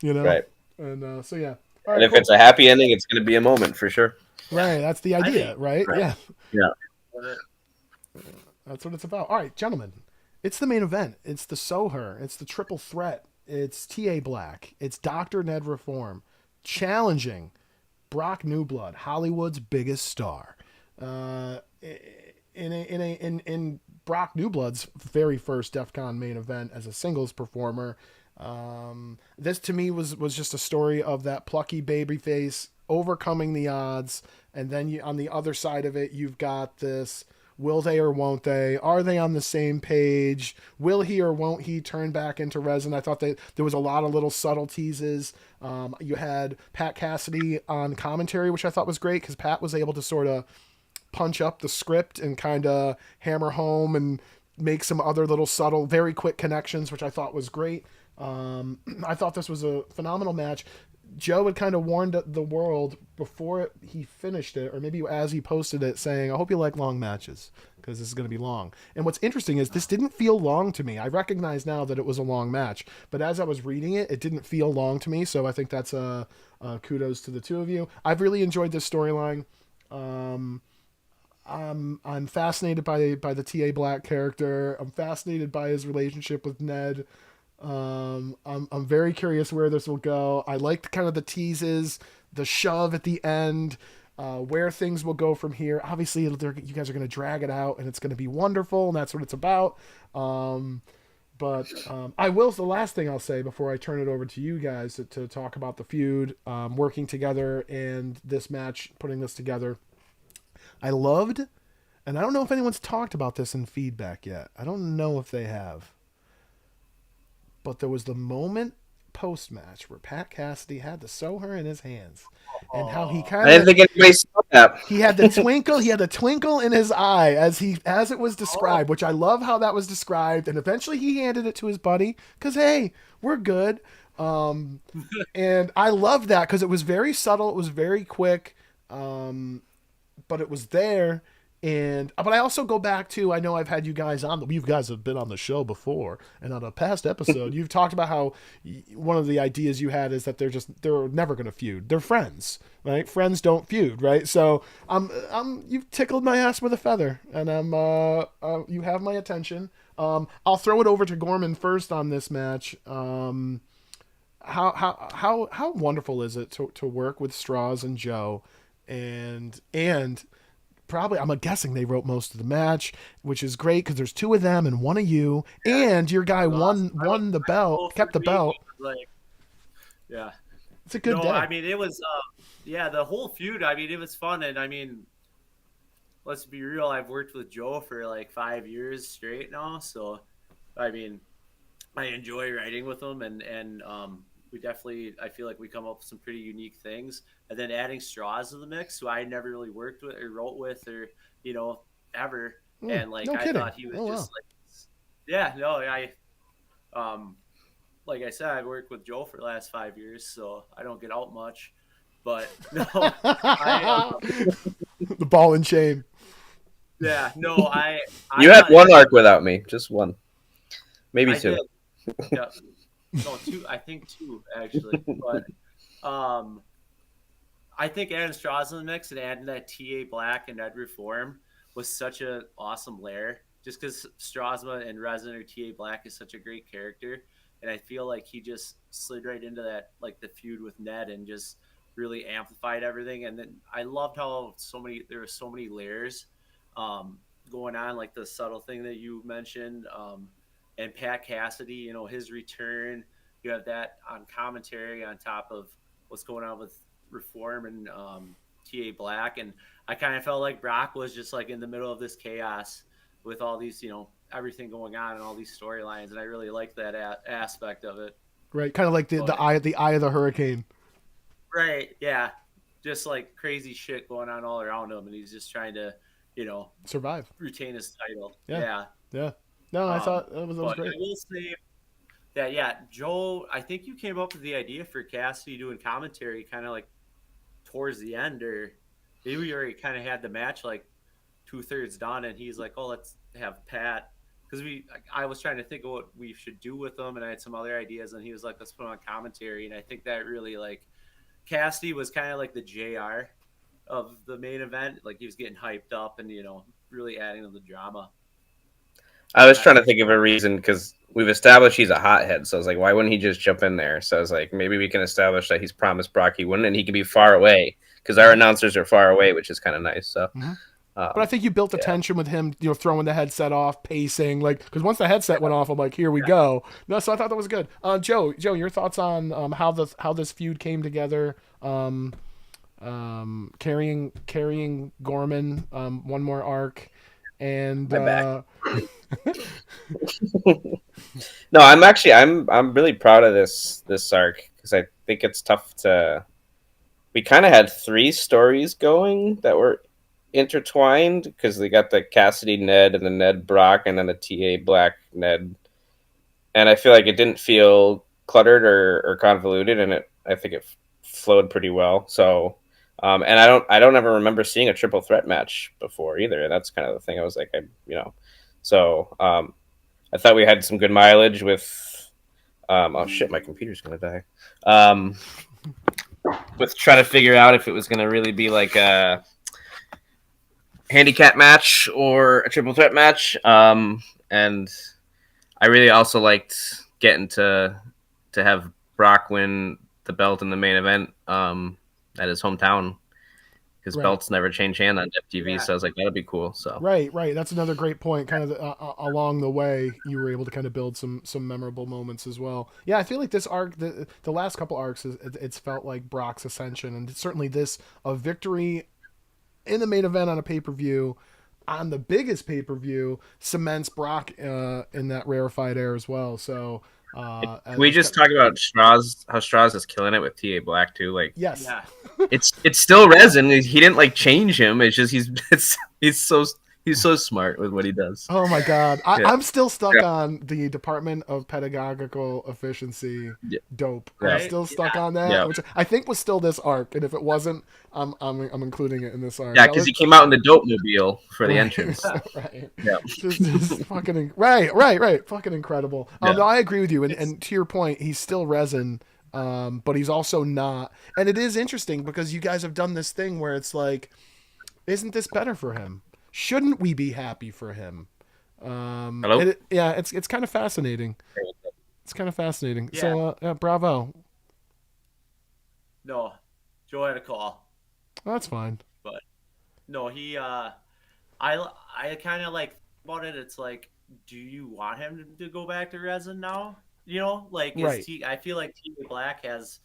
Right. And so yeah. Right, and if it's a happy ending, it's going to be a moment for sure. Right, that's the idea, right? Yeah. Yeah. That's what it's about. All right, gentlemen, it's the main event. It's the Soher. It's the triple threat. It's T.A. Black. It's Dr. Ned Reform challenging Brock Newblood, Hollywood's biggest star. In Brock Newblood's very first DEFCON main event as a singles performer. This to me was just a story of that plucky babyface overcoming the odds, and then on the other side of it, you've got this: will they or won't they? Are they on the same page? Will he or won't he turn back into resin? I thought that there was a lot of little subtle teases. You had Pat Cassidy on commentary, which I thought was great because Pat was able to sort of punch up the script and kind of hammer home and make some other little subtle, very quick connections, which I thought was great. I thought this was a phenomenal match. Joe had kind of warned the world before he finished it, or maybe as he posted it, saying, I hope you like long matches, because this is going to be long. And what's interesting is this didn't feel long to me. I recognize now that it was a long match, but as I was reading it, it didn't feel long to me, so I think that's kudos to the two of you. I've really enjoyed this storyline. I'm fascinated by the T.A. Black character. I'm fascinated by his relationship with Ned. I'm very curious where this will go. I liked kind of the teases, the shove at the end, where things will go from here. Obviously, you guys are going to drag it out, and it's going to be wonderful, and that's what it's about. But the last thing I'll say before I turn it over to you guys to talk about the feud, working together, and this match, putting this together. I loved, and I don't know if anyone's talked about this in feedback yet. I don't know if they have. But there was the moment post-match where Pat Cassidy had the Soher in his hands, and how he kind of— I didn't think anybody saw that. He had the twinkle. He had a twinkle in his eye as it was described, which I love how that was described. And eventually he handed it to his buddy because, hey, we're good. And I loved that because it was very subtle. It was very quick. But it was there. And but I also go back to, I know I've had you guys on. You guys have been on the show before, and on a past episode, you've talked about how one of the ideas you had is that they're never going to feud. They're friends, right? Friends don't feud, right? So you've tickled my ass with a feather, and you have my attention. I'll throw it over to Gorman first on this match. How wonderful is it to work with Straws and Joe, and probably I'm guessing they wrote most of the match, which is great because there's two of them and one of you, and your guy won the belt, kept the belt. Like, yeah, it's a good no, day. I mean, it was the whole feud. I mean, it was fun, and I mean, let's be real. I've worked with Joe for like 5 years straight now, so I mean, I enjoy writing with him, and we definitely, I feel like we come up with some pretty unique things. And then adding Straws to the mix, who I never really worked with or wrote with or, ever. And like, no I kidding. thought he was Oh, just wow. like, yeah, no, like I said, I've worked with Joe for the last 5 years, so I don't get out much. But no, The ball and chain. yeah, no, You had one arc without me, just one, maybe two. Yeah. No, two. I think two actually, but I think adding Straws in the mix and adding that TA Black and Ed Reform was such an awesome layer. Just because Strasma and Resin or TA Black is such a great character, and I feel like he just slid right into that, like the feud with Ned, and just really amplified everything. And then I loved how there were so many layers going on, like the subtle thing that you mentioned. And Pat Cassidy, his return. You have that on commentary on top of what's going on with Reform and TA Black. And I kind of felt like Brock was just like in the middle of this chaos with all these, everything going on and all these storylines. And I really liked that aspect of it. Right, kind of like the eye of the hurricane. Right, yeah. Just like crazy shit going on all around him. And he's just trying to, survive, retain his title. Yeah. No, I thought that was great. I will say that, yeah, Joel, I think you came up with the idea for Cassidy doing commentary kind of like towards the end, or maybe we already kind of had the match like 2/3 done, and he's like, oh, let's have Pat. Because I was trying to think of what we should do with them, and I had some other ideas, and he was like, let's put him on commentary. And I think that really, like, Cassidy was kind of like the JR of the main event. Like, he was getting hyped up and, really adding to the drama. I was trying to think of a reason because we've established he's a hothead. So I was like, why wouldn't he just jump in there? So I was like, maybe we can establish that he's promised Brock he wouldn't, and he can be far away because our announcers are far away, which is kind of nice. So, but I think you built the tension with him, throwing the headset off, pacing, like, because once the headset went off, I'm like, here we go. No, so I thought that was good. Joe, your thoughts on how this feud came together? Carrying Gorman, one more arc. And no, I'm really proud of this arc because I think it's tough to. We kind of had 3 stories going that were intertwined because they got the Cassidy Ned and the Ned Brock and then the TA Black Ned, and I feel like it didn't feel cluttered or convoluted, and I think it flowed pretty well. So. And I don't ever remember seeing a triple threat match before either. And that's kind of the thing. I was like, so I thought we had some good mileage with, oh shit, my computer's going to die. With trying to figure out if it was going to really be like a handicap match or a triple threat match. And I really also liked getting to have Brock win the belt in the main event. At his hometown, because belts never change hand on FTV. Yeah. So I was like, that'd be cool. So right, that's another great point. Kind of along the way, you were able to kind of build some memorable moments as well. Yeah, I feel like this arc, the last couple arcs, it's felt like Brock's ascension, and certainly this a victory in the main event on a pay-per-view, on the biggest pay-per-view, cements Brock in that rarefied air as well. So. Can we just talk about Straws? How Straws is killing it with TA Black too? Like, yes, it's still Resin. He didn't like change him. It's just he's He's so smart with what he does. Oh my God. Yeah. I'm still stuck Yeah. on the Department of Pedagogical Efficiency Yeah. dope. I'm Right? still stuck Yeah. on that, Yeah. which I think was still this arc. And if it wasn't, I'm including it in this arc. Yeah, That because was he came out in the dope mobile for the right, entrance. right. Yeah. Just fucking right. Fucking incredible. Yeah. No, I agree with you. And, It's- and to your point, he's still resin, but he's also not. And it is interesting because you guys have done this thing where it's like, isn't this better for him? Shouldn't we be happy for him? Hello? Yeah, it's kind of fascinating. It's kind of fascinating. Yeah. So, bravo. No, Joe had a call. Oh, that's fine. No, I kind of like about it. It's like, do you want him to go back to resin now? You know, like Right. I feel like T.A. Black has.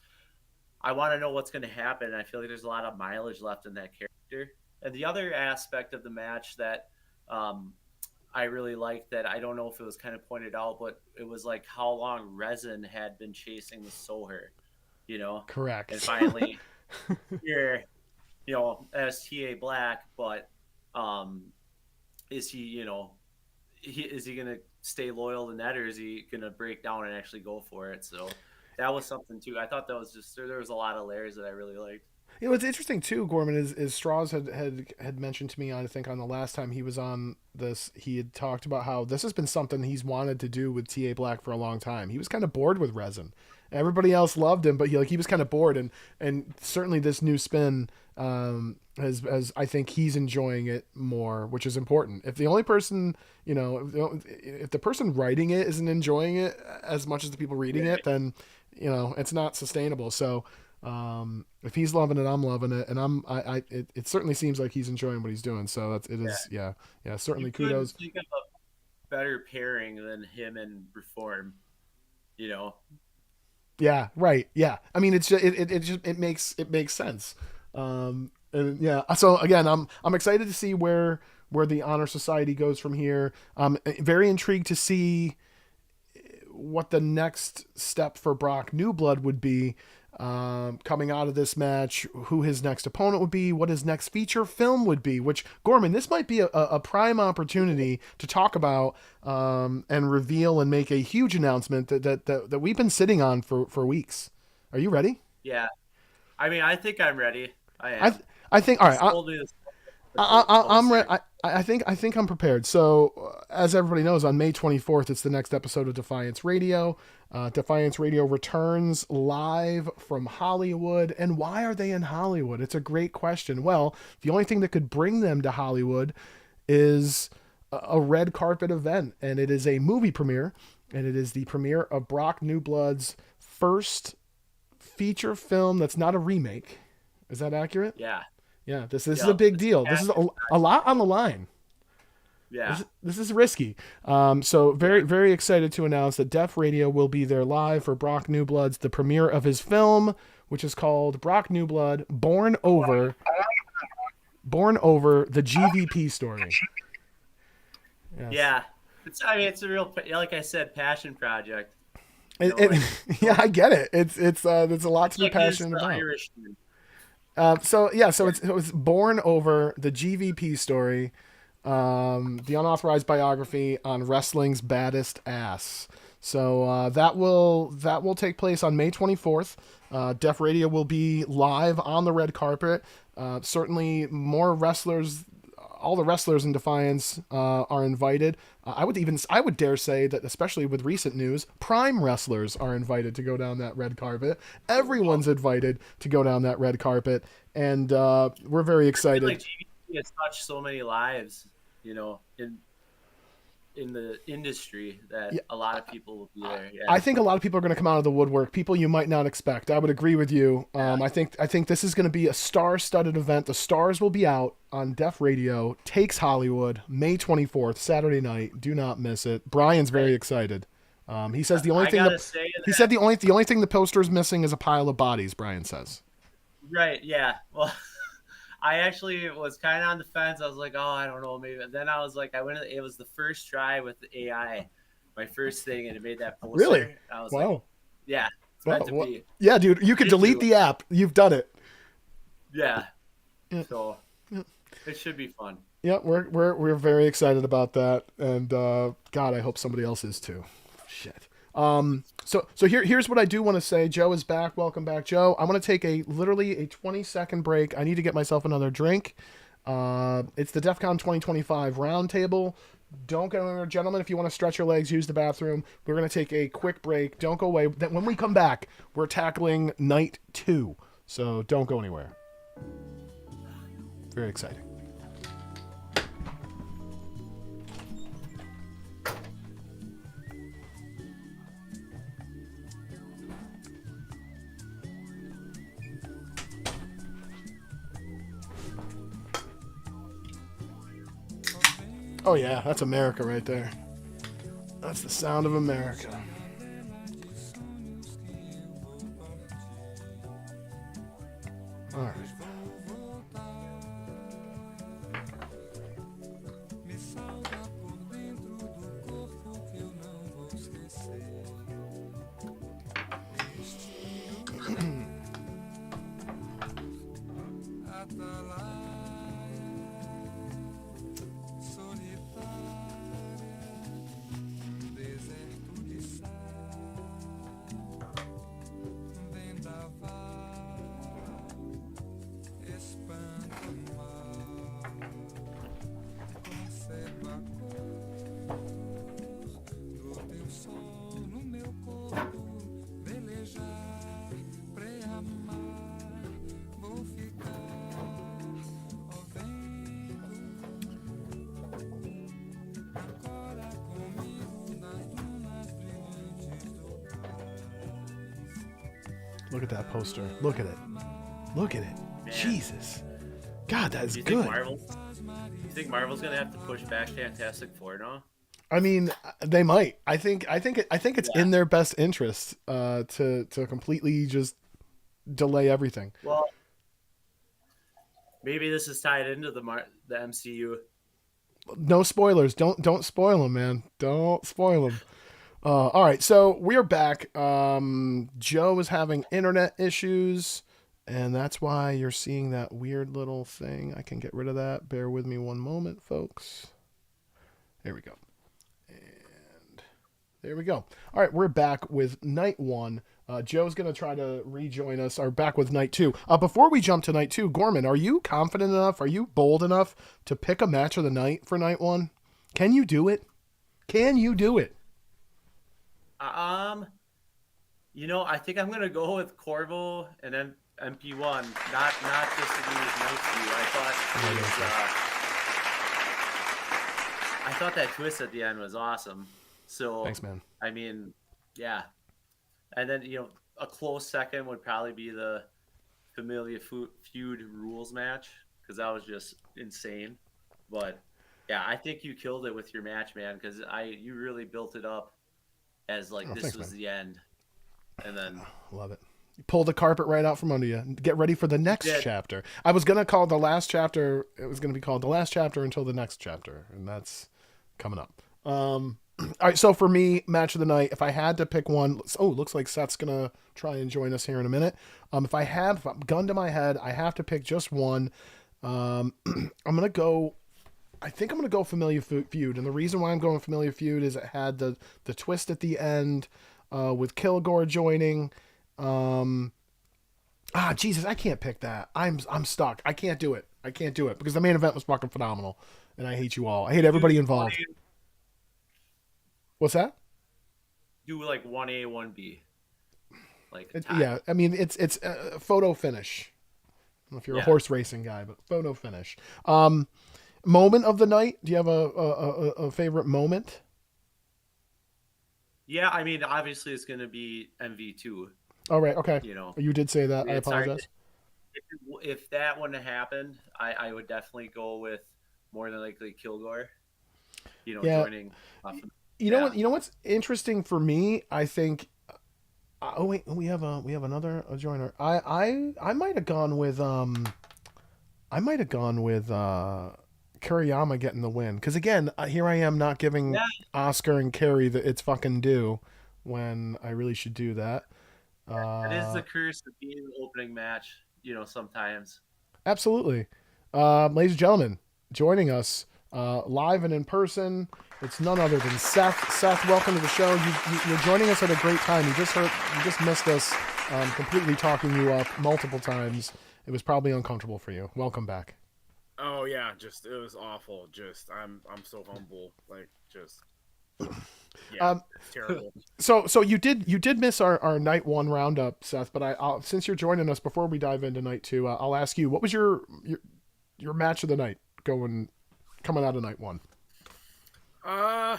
I want to know what's going to happen. I feel like there's a lot of mileage left in that character. And the other aspect of the match that I really liked, that I don't know if it was kind of pointed out, but it was like how long resin had been chasing the Soher, you know, Correct. and finally here, you know, as T.A. Black, but is he, you know, is he going to stay loyal to Ned, or is he going to break down and actually go for it? So that was something too. I thought that was just, there was a lot of layers that I really liked. You know, what's interesting too, Gorman, is Straws had mentioned to me, I think, on the last time he was on this, he had talked about how this has been something he's wanted to do with T.A. Black for a long time. He was kind of bored with resin. Everybody else loved him, but he was kind of bored, and certainly this new spin as I think he's enjoying it more, which is important. If the only person, you know, if the person writing it isn't enjoying it as much as the people reading it, then, you know, it's not sustainable. So if he's loving it, I'm loving it, and it certainly seems like he's enjoying what he's doing. So yeah, certainly You kudos. couldn't think of a better pairing than him and Reform, you know. Yeah, right. Yeah, I mean, it's just, it makes sense. And yeah, so again, I'm excited to see where the Honor Society goes from here. Very intrigued to see what the next step for Brock Newblood would be coming out of this match, who his next opponent would be, what his next feature film would be, which, Gorman, this might be a prime opportunity to talk about and reveal and make a huge announcement that we've been sitting on for weeks. Are you ready? Yeah, I mean, I think I'm ready. I am. I think, all right. Told me this- I'm ready. I think I'm prepared. So, as everybody knows, on May 24th, it's the next episode of Defiance Radio. Defiance Radio returns live from Hollywood. And why are they in Hollywood? It's a great question. Well, the only thing that could bring them to Hollywood is a red carpet event, and it is a movie premiere, and it is the premiere of Brock Newblood's first feature film that's not a remake. Is that accurate? Yeah, Yeah, this is a big deal. This is a lot on the line. yeah. This is risky. So very excited to announce that Def Radio will be there live for Brock Newblood's the premiere of his film, which is called Brock Newblood: Born Over the GVP Story. Yes. Yeah, it's a real, like I said, passion project. Yeah, I get it. It's there's a lot to be Like passionate the about. Irishman. So it was Born Over the GVP Story, the unauthorized biography on wrestling's baddest ass. So that will take place on May 24th. Def Radio will be live on the red carpet. Certainly more wrestlers. All the wrestlers in Defiance are invited. I would dare say that, especially with recent news, Prime wrestlers are invited to go down that red carpet. Everyone's invited to go down that red carpet, and we're very I feel excited. like GVP has touched so many lives, you know, in the industry that a lot of people will be there. Yeah. I think a lot of people are going to come out of the woodwork. People you might not expect. I would agree with you. I think this is going to be a star-studded event. The stars will be out on Def Radio. Takes Hollywood, May 24th, Saturday night. Do not miss it. Brian's very excited. He says the only thing he said the only thing the poster is missing is a pile of bodies. Brian says. Right. Yeah. Well, I actually was kind of on the fence. I was like, oh, I don't know, maybe. And then I was like, it was the first try with the AI, my first thing, and it made that poster. Really? I was Wow. like, yeah, it's meant to be. Yeah, dude, you can delete the app. You've done it. Yeah. Yeah. So it should be fun. Yeah, we're very excited about that, and God, I hope somebody else is too. Shit. So here's what I do want to say. Joe is back. Welcome back, Joe. I want to take a literally a 20-second break. I need to get myself another drink. It's the DEFCON 2025 roundtable. Don't go anywhere, gentlemen. If you want to stretch your legs, use the bathroom. We're gonna take a quick break. Don't go away. Then when we come back, we're tackling night 2. So don't go anywhere. Very exciting. Oh yeah, that's America right there. That's the sound of America. All right. Look at that poster. Look at it. Look at it. Man. Jesus. God, that's Do you good. think Marvel's gonna have to push back Fantastic Four now? I mean, they might. I think it's in their best interest to completely just delay everything. Well, maybe this is tied into the MCU. No spoilers. Don't spoil them, man. Don't spoil them. All right, so we're back. Joe is having internet issues, and that's why you're seeing that weird little thing. I can get rid of that. Bear with me one moment, folks. There we go. And there we go. All right, we're back with night 1. Joe's going to try to rejoin us, or back with night 2. Before we jump to night 2, Gorman, are you confident enough? Are you bold enough to pick a match of the night for night 1? Can you do it? Can you do it? I think I'm gonna go with Corvo and then MP1. Not just to do with night 2. I thought that twist at the end was awesome. So Thanks, man. I mean, yeah. And then a close second would probably be the Familia feud rules match because that was just insane. But yeah, I think you killed it with your match, man. Because you really built it up as like this thanks, was man. the end, and then Love it. You pull the carpet right out from under you. Get ready for the next chapter. I was gonna call the last chapter. It was gonna be called the last chapter until the next chapter, and that's coming up. All right, so for me, match of the night, if I had to pick one, looks like Seth's gonna try and join us here in a minute. If I'm gun to my head, I have to pick just one. I'm gonna go. I think I'm gonna go Familia Feud, and the reason why I'm going Familia Feud is it had the twist at the end with Kilgore joining. Jesus, I can't pick that. I'm stuck. I can't do it. I can't do it because the main event was fucking phenomenal, and I hate you all. I hate everybody involved. What's that? Do like 1A, 1B. Like Yeah, I mean it's a photo finish. I don't know if you're a horse racing guy, but photo finish. Moment of the night? Do you have a favorite moment? Yeah, I mean, obviously it's going to be MV2. All right, okay. You did say that. I apologize. If that wouldn't have happened, I would definitely go with more than likely Kilgore. Joining. You know what's interesting for me? I think. Oh wait, we have another joiner. I might have gone with Kuriyama getting the win because again, here I am not giving Oscar and Kerry its fucking due when I really should do that. It is the curse of being the opening match. Sometimes. Absolutely, ladies and gentlemen, joining us live and in person. It's none other than Seth. Seth, welcome to the show. You're joining us at a great time. You just missed us completely talking you up multiple times. It was probably uncomfortable for you. Welcome back. Oh yeah, just it was awful. Just I'm so humble. Like just yeah, Um, terrible. so you did miss our night one roundup, Seth. But since you're joining us before we dive into night two, I'll ask you what was your match of the night coming out of night one. Uh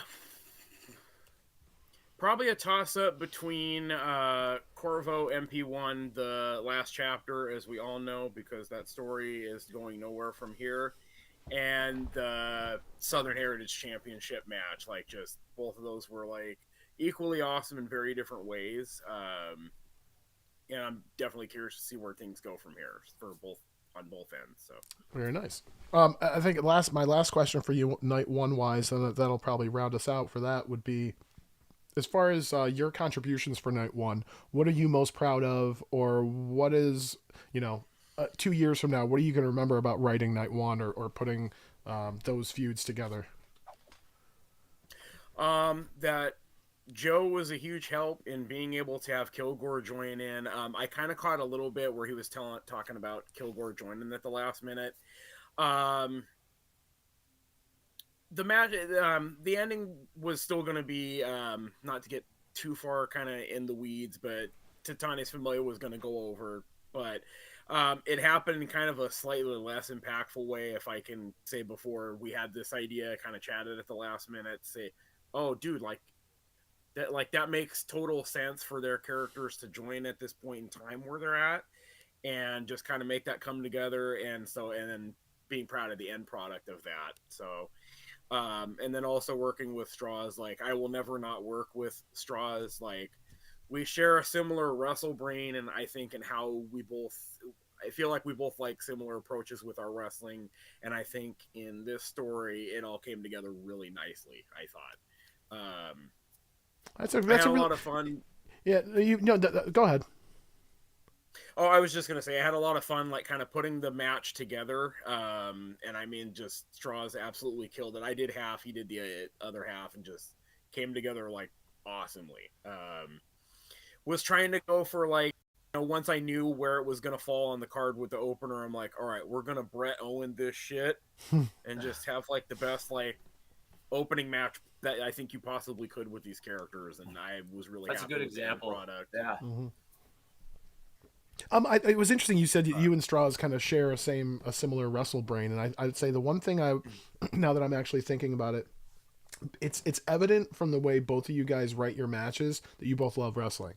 Probably a toss up between Corvo MP1, the last chapter, as we all know, because that story is going nowhere from here, and the Southern Heritage Championship match. Like, just both of those were like equally awesome in very different ways. And I'm definitely curious to see where things go from here for both on both ends. So Very nice. I think my last question for you, night one wise, and that'll probably round us out for that, would be as far as your contributions for night one. What are you most proud of, or what is 2 years from now? What are you going to remember about writing night one or putting those feuds together? that Joe was a huge help in being able to have Kilgore join in. I kind of caught a little bit where he was talking about Kilgore joining at the last minute. Um, the match, the ending was still going to be not to get too far kind of in the weeds, but Titanis Familia was going to go over, but it happened in kind of a slightly less impactful way, if I can say. Before we had this idea, kind of chatted at the last minute, say, "Oh, dude, that makes total sense for their characters to join at this point in time where they're at, and just kind of make that come together." And then being proud of the end product of that. So and then also working with Straws, like I will never not work with Straws. Like we share a similar wrestle brain, and I think in how I feel like we both like similar approaches with our wrestling, and I think in this story it all came together really nicely. I thought That's a I that's had a a real lot of fun. yeah. Go ahead. Oh, I was just gonna say I had a lot of fun, like kind of putting the match together. And I mean, just Straws absolutely killed it. I did half, he did the other half, and just came together like awesomely. Was trying to go for like, once I knew where it was gonna fall on the card with the opener, I'm like, all right, we're gonna Brett Owen this shit, and just have like the best like opening match that I think you possibly could with these characters, and I was really That's a happy good with the end example. product. Yeah. Mm-hmm. It was interesting. You said you and Straws kind of share a similar wrestle brain, and I'd say the one thing now that I'm actually thinking about it, it's evident from the way both of you guys write your matches that you both love wrestling,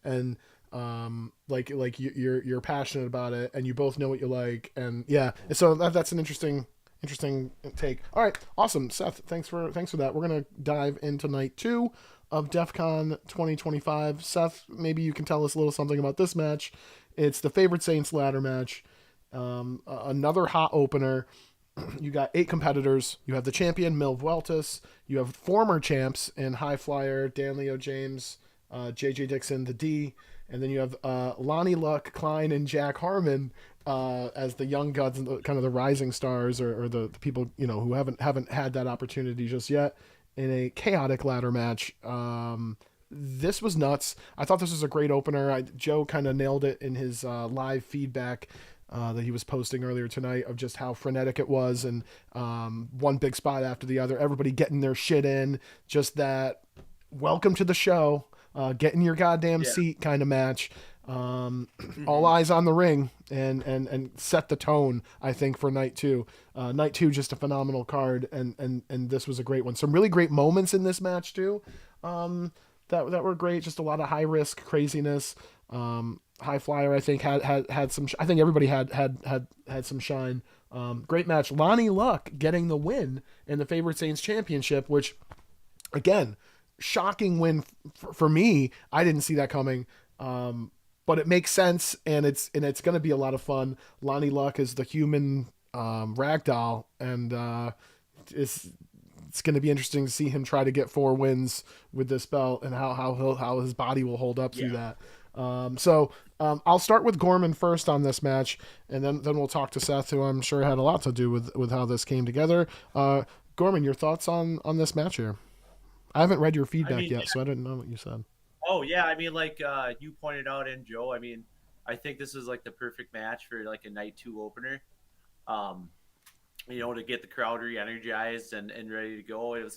and you're passionate about it, and you both know what you like, and yeah, so that's an interesting take. All right, awesome, Seth. Thanks for that. We're gonna dive into night two of DEFCON 2025. Seth, maybe you can tell us a little something about this match. It's the Favorite Saints ladder match. Another hot opener. You got 8 competitors. You have the champion, Mil Vueltas. You have former champs in High Flyer, Dan Leo James, JJ Dixon, the D. And then you have Lonnie Luck, Klein, and Jack Harmon as the young guns and kind of the rising stars, or the people who haven't had that opportunity just yet in a chaotic ladder match. This was nuts. I thought this was a great opener. Joe kind of nailed it in his live feedback that he was posting earlier tonight of just how frenetic it was, and one big spot after the other, everybody getting their shit in. Just that welcome to the show, get in your goddamn seat kind of match. All eyes on the ring, and set the tone, I think, for night two. Night two, just a phenomenal card, and this was a great one. Some really great moments in this match too. That were great. Just a lot of high risk craziness. High Flyer, I think, had some. I think everybody had some shine. Great match. Lonnie Luck getting the win in the Favorite Saints Championship, which, again, shocking win for me. I didn't see that coming. But it makes sense, and it's going to be a lot of fun. Lonnie Luck is the human ragdoll, and it's going to be interesting to see him try to get 4 wins with this belt, and how his body will hold up through that. I'll start with Gorman first on this match, and then we'll talk to Seth, who I'm sure had a lot to do with how this came together. Gorman, your thoughts on this match here? I haven't read your I feedback mean, yet, so I didn't know what you said. oh yeah, I mean, like you pointed out, in Joe. I mean, I think this is like the perfect match for like a night two opener. Um, to get the crowd re-energized and ready to go. It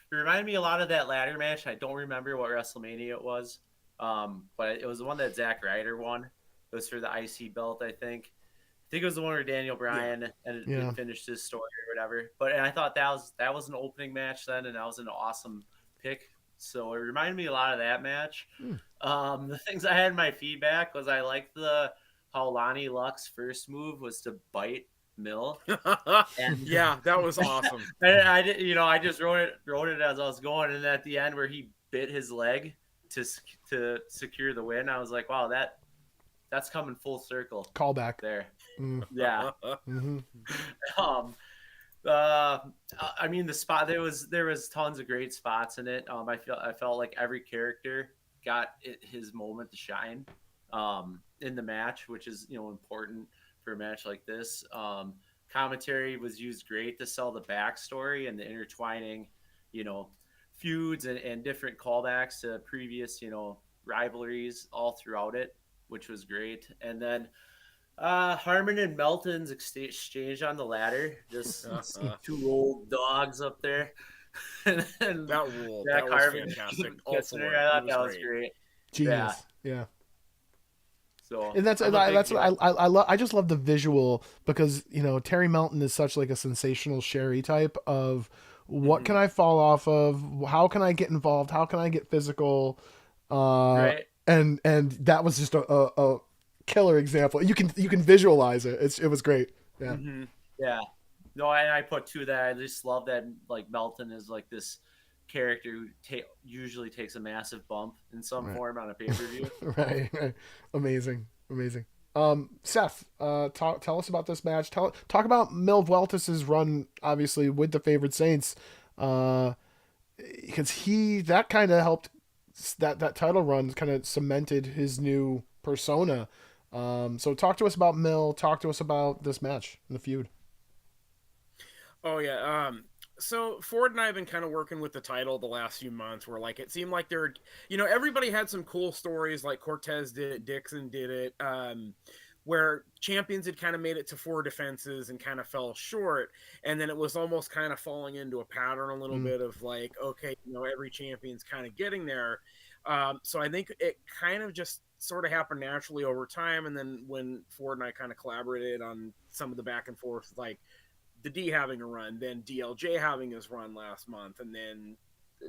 reminded me a lot of that ladder match. I don't remember what WrestleMania it was, but it was the one that Zack Ryder won. It was for the IC belt, I think. I think it was the one where Daniel Bryan and Yeah. it finished his story or whatever. And I thought that was an opening match then, and that was an awesome pick. So it reminded me a lot of that match. The things I had in my feedback was I liked how Lonnie Luck's first move was to bite Mill. And Yeah, that was awesome. and I did, I just wrote it as I was going, and at the end where he bit his leg to secure the win, I was like, wow, that's coming full circle Callback. there. Mm. Yeah. Mm-hmm. I mean, the spot there was tons of great spots in it. I felt like every character got his moment to shine in the match, which is important for a match like this. Commentary was used great to sell the backstory and the intertwining, feuds and different callbacks to previous, rivalries all throughout it, which was great. And then Harmon and Melton's exchange on the ladder, just two old dogs up there. and That rule. Jack That was Harmon fantastic. Kissner, I thought that was great. Genius. Yeah. So And that's what I just love the visual, because Terry Melton is such like a sensational Sherry type of what can I fall off of, how can I get involved, how can I get physical, right. and that was just a killer example. You can visualize it. It was great. Yeah. Mm-hmm. Yeah. No, I put two that I just love that like Melton is like this character who usually takes a massive bump in some form on a pay-per-view. Right. Amazing. Seth, tell us about this match. Talk about Mil Vueltas's run, obviously with the Favored Saints, because that kind of helped that title run kind of cemented his new persona. So talk to us about Mil. Talk to us about this match and the feud. Oh yeah. So Ford and I have been kind of working with the title the last few months, where like it seemed like everybody had some cool stories, like Cortez did it, Dixon did it, where champions had kind of made it to 4 defenses and kind of fell short, and then it was almost kind of falling into a pattern a little bit of like, okay, every champion's kind of getting there. So I think it kind of just sort of happened naturally over time, and then when Ford and I kind of collaborated on some of the back and forth, like the D having a run, then DLJ having his run last month, and then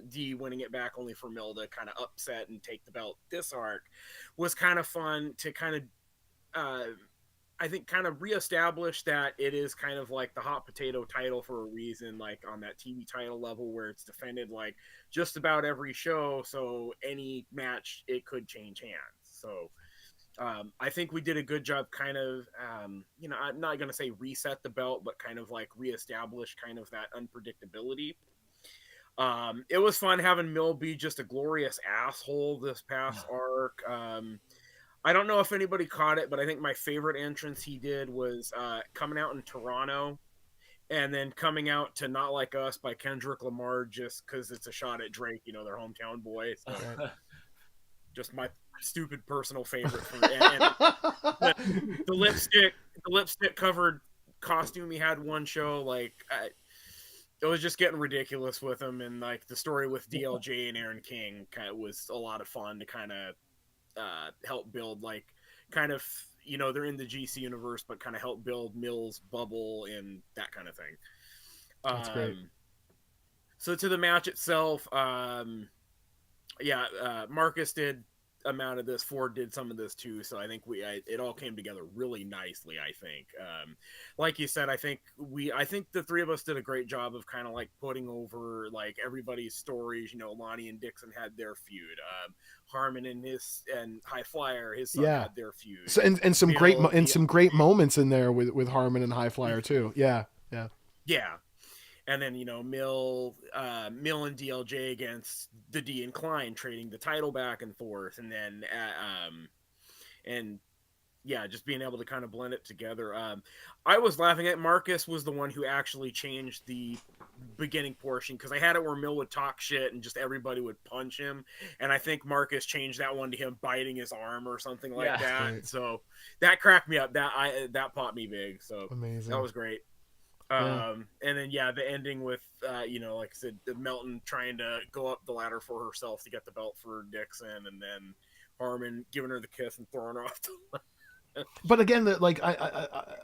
D winning it back only for Mil to kind of upset and take the belt this arc, was kind of fun to kind of, I think, kind of reestablish that it is kind of like the hot potato title for a reason, like on that TV title level where it's defended like just about every show. So any match, it could change hands. So I think we did a good job kind of, I'm not going to say reset the belt, but kind of like reestablish kind of that unpredictability. It was fun having Mil be just a glorious asshole this past arc. I don't know if anybody caught it, but I think my favorite entrance he did was coming out in Toronto and then coming out to Not Like Us by Kendrick Lamar, just because it's a shot at Drake, their hometown boy. So just my stupid personal favorite. The lipstick covered costume he had one show, like it was just getting ridiculous with him, and like the story with DLJ and Aaron King kind of was a lot of fun to kind of help build, like kind of they're in the GC universe, but kind of help build Mil's bubble and that kind of thing. That's great. So to the match itself, Marcus did amount of this, Ford did some of this too, so I think it all came together really nicely. I think like you said, I think the three of us did a great job of kind of like putting over like everybody's stories. Lonnie and Dixon had their feud, Harmon and High Flyer, his son, had their feud, so, and some great moments in there with Harmon and High Flyer too. Yeah And then, Mil and DLJ against the D and Klein, trading the title back and forth. And then and yeah, just being able to kind of blend it together. I was laughing at Marcus was the one who actually changed the beginning portion because I had it where Mill would talk shit and just everybody would punch him, and I think Marcus changed that one to him biting his arm or something like Yeah. that. Right. So that cracked me up. That popped me big. So Amazing. that was great. Yeah. And then yeah, the ending with like I said, Melton trying to go up the ladder for herself to get the belt for Dixon, and then Harmon giving her the kiss and throwing her off. But again, like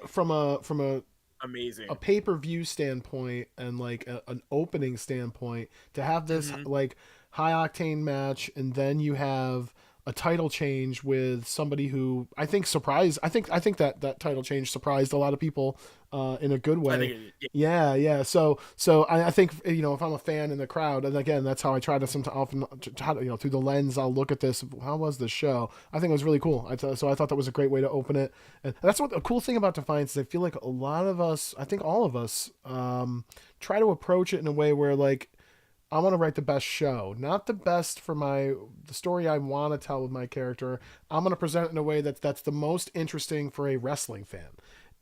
from a Amazing. pay-per-view standpoint and like an opening standpoint, to have this Mhm. like high octane match, and then you have a title change with somebody who I think surprised. I think that title change surprised a lot of people in a good I way. think it, Yeah, yeah. So I think if I'm a fan in the crowd, and again, that's how I try to sometimes often through the lens I'll look at this. How was the show? I think it was really cool. So I thought that was a great way to open it, and that's what the cool thing about Defiance is. I feel like a lot of us, I think all of us, try to approach it in a way where like I want to write the best show, not the best for the story I want to tell with my character. I'm going to present it in a way that's the most interesting for a wrestling fan,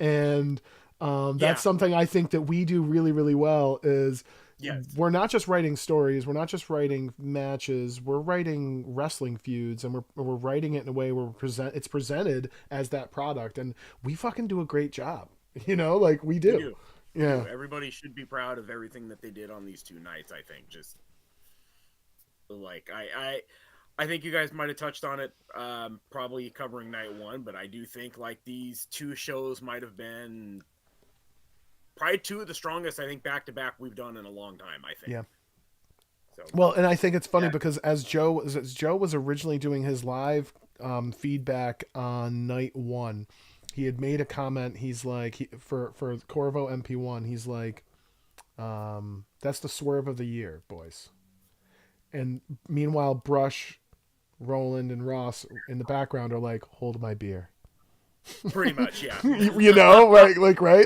and yeah, that's something I think that we do really, really well. Is yes, we're not just writing stories, we're not just writing matches, we're writing wrestling feuds, and we're writing it in a way where it's presented as that product, and we fucking do a great job. Like we we do. do. We Yeah. do. Everybody should be proud of everything that they did on these 2 nights. I think just like I think you guys might have touched on it, probably covering night one, but I do think like these 2 shows might have been probably 2 of the strongest I think back to back we've done in a long time. I think Yeah. so. Well, and I think it's funny Yeah. because as Joe was originally doing his live feedback on night one, he had made a comment. He's like, for Corvo MP1, he's like, that's the swerve of the year, boys. And meanwhile, Brush, Roland, and Ross in the background are like, hold my beer. Pretty much, yeah. Right,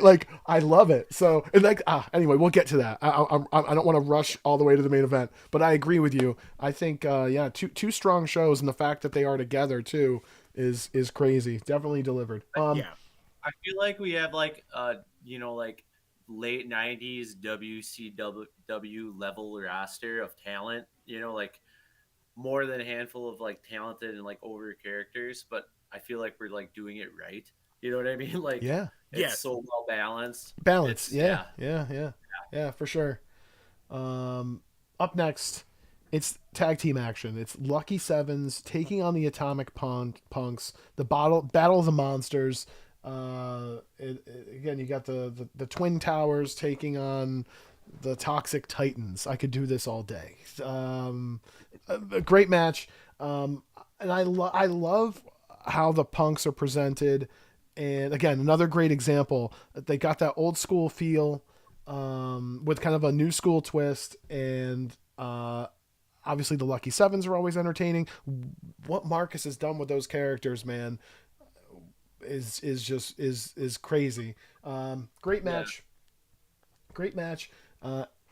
like I love it. So, and like anyway, we'll get to that. I don't want to rush all the way to the main event, but I agree with you. I think yeah, two strong shows, and the fact that they are together too is crazy. Definitely delivered. Yeah, I feel like we have like like late '90s WCW level roster of talent. Like more than a handful of like talented and like over characters, but I feel like we're like doing it right. You know what I mean? Like Yeah, it's yes. so well balanced. balance. It's Yeah, yeah, yeah, yeah, for sure. Um, Up next, it's tag team action. It's Lucky Sevens taking on the Atomic Punks. The battle of the monsters. Again, you got the Twin Towers taking on the Toxic Titans. I could do this all day. A great match. And I love how the Punks are presented. And again, another great example. They got that old school feel, with kind of a new school twist, and obviously the Lucky Sevens are always entertaining. What Marcus has done with those characters, man, is crazy. Great yeah, match. Great match.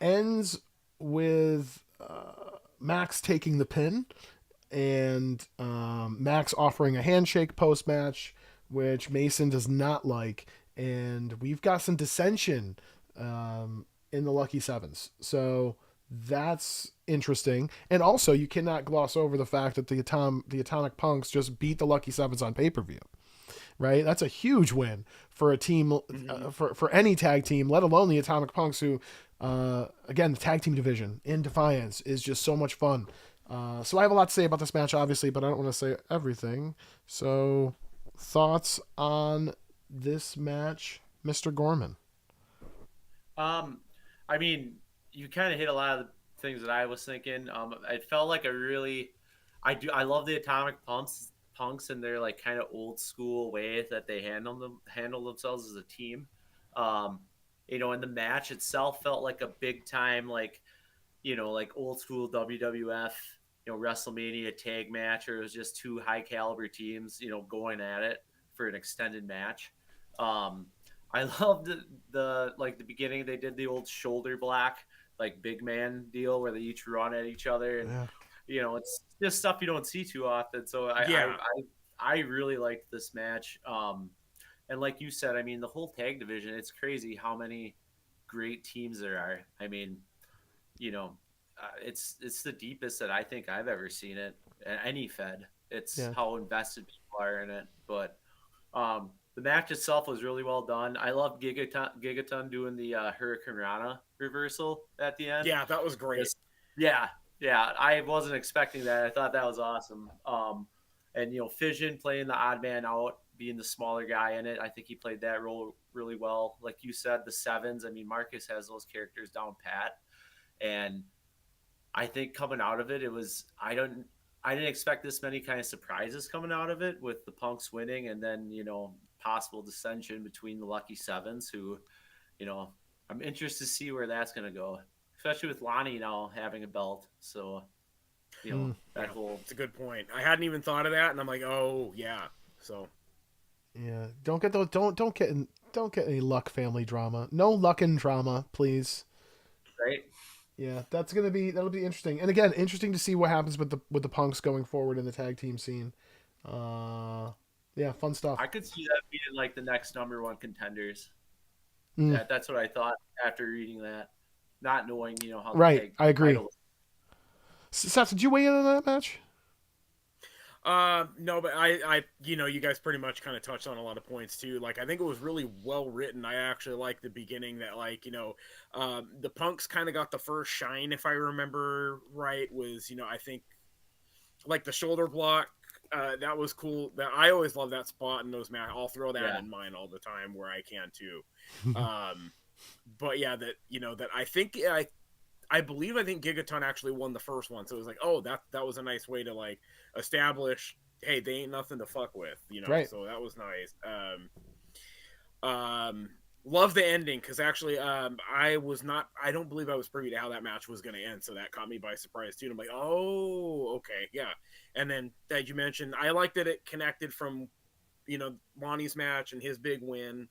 Ends with Max taking the pin, and Max offering a handshake post match, which Mason does not like, and we've got some dissension in the Lucky Sevens. So that's interesting, and also you cannot gloss over the fact that the Atomic Punks just beat the Lucky Sevens on pay per view. Right, that's a huge win for a team, for any tag team, let alone the Atomic Punks, who, again, the tag team division in Defiance is just so much fun. So I have a lot to say about this match, obviously, but I don't want to say everything. So, thoughts on this match, Mr. Gorman? I mean, you kind of hit a lot of the things that I was thinking. It felt like I love the Atomic Punks and their like kind of old school way that they handle themselves as a team. Um, and the match itself felt like a big time like like old school WWF WrestleMania tag match, or it was just 2 high caliber teams going at it for an extended match. Um, I loved the like the beginning. They did the old shoulder block, like big man deal where they each run at each other, and Yeah. it's just stuff you don't see too often. So I Yeah. I really liked this match. And like you said, I mean, the whole tag division, it's crazy how many great teams there are. I mean, you know, it's the deepest that I think I've ever seen it. Any Fed, it's Yeah. how invested people are in it. But the match itself was really well done. I loved Gigaton doing the Hurricane Rana reversal at the end. Yeah, that was great. Just, yeah, yeah. I wasn't expecting that. I thought that was awesome. And Fission playing the odd man out, being the smaller guy in it. I think he played that role really well. Like you said, the sevens. I mean, Marcus has those characters down pat, and I think coming out of it, it was I didn't expect this many kind of surprises coming out of it with the Punks winning, and then possible dissension between the Lucky Sevens, who you know I'm interested to see where that's going to go, especially with Lonnie now having a belt. So that whole It's a good point. I hadn't even thought of that, and I'm like, oh yeah. So Yeah. Don't get those. Don't get any Luck family drama. No Luck and drama, please. right. Yeah, that'll be interesting. And again, interesting to see what happens with the Punks going forward in the tag team scene. Yeah, fun stuff. I could see that being like the next number one contenders. Mm, That's what I thought after reading that, not knowing how the right, tag I agree. title. Seth, did you weigh in on that match? no, but you guys pretty much kind of touched on a lot of points too. Like, I think it was really well written. I actually like the beginning that, like, the Punks kind of got the first shine, if I remember right, was, I think like the shoulder block. That was cool. That I always love that spot in those matches. I'll throw that in mine all the time where I can too. But yeah, that I believe I think Gigaton actually won the first one, so it was like, oh, that was a nice way to like establish, hey, they ain't nothing to fuck with, Right. So that was nice. Love the ending because actually, I don't believe I was privy to how that match was going to end, so that caught me by surprise too. And I'm like, oh, okay, yeah. And then as you mentioned, I like that it connected from, Lonnie's match and his big win,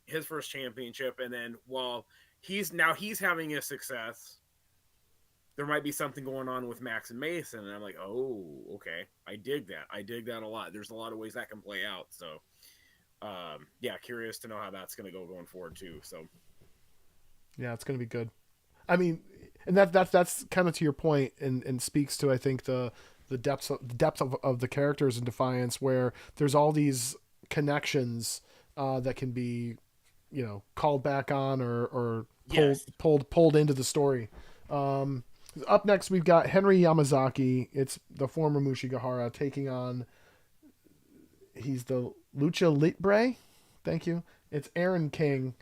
his first championship, and then while he's having a success, there might be something going on with Max and Mason, and I'm like, oh, okay, I dig that a lot. There's a lot of ways that can play out, so yeah, curious to know how that's going to go going forward too. So Yeah, it's gonna be good. I mean, and that's kind of to your point, and speaks to, I think, the depth of the characters in Defiance, where there's all these connections that can be called back on or yes, pulled into the story. Up next, we've got Henry Yamazaki. It's the former Mushigahara taking on. He's the Lucha Libre. Thank you. It's Aaron King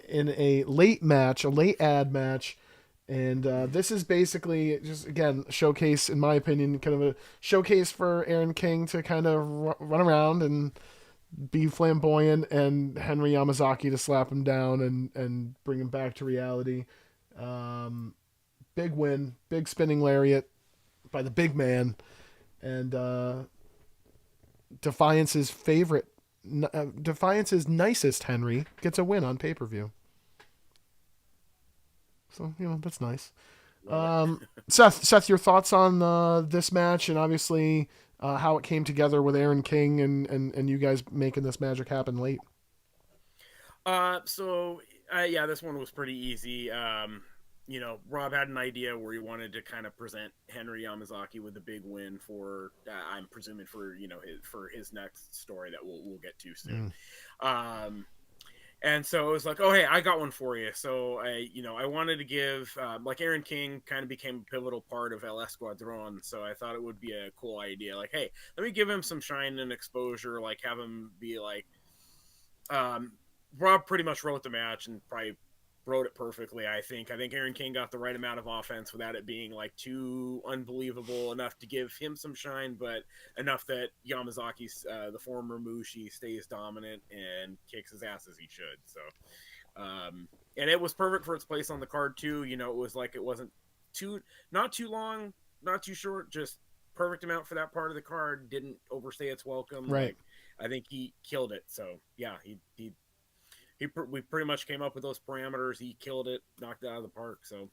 in a late ad match. And this is basically just, again, a showcase, in my opinion, kind of a showcase for Aaron King to kind of run around and be flamboyant, and Henry Yamazaki to slap him down and bring him back to reality. Big win, big spinning lariat by the big man, and Defiance's nicest Henry gets a win on pay-per-view. So that's nice. Seth, your thoughts on this match, and obviously how it came together with Aaron King and you guys making this magic happen late. So yeah, this one was pretty easy. Rob had an idea where he wanted to kind of present Henry Yamazaki with a big win for, I'm presuming for his next story that we'll get to soon. And so it was like, oh, hey, I got one for you. So I wanted to give, like, Aaron King kind of became a pivotal part of El Escuadron. So I thought it would be a cool idea. Like, hey, let me give him some shine and exposure. Like, have him be like, Rob pretty much wrote the match and probably wrote it perfectly. I think Aaron King got the right amount of offense without it being like too unbelievable, enough to give him some shine, but enough that Yamazaki's the former Mushi stays dominant and kicks his ass as he should. So and it was perfect for its place on the card too. It was like, it wasn't not too long, not too short, just perfect amount for that part of the card. Didn't overstay its welcome. Right. Like, I think he killed it. So yeah, we pretty much came up with those parameters. He killed it, knocked it out of the park. So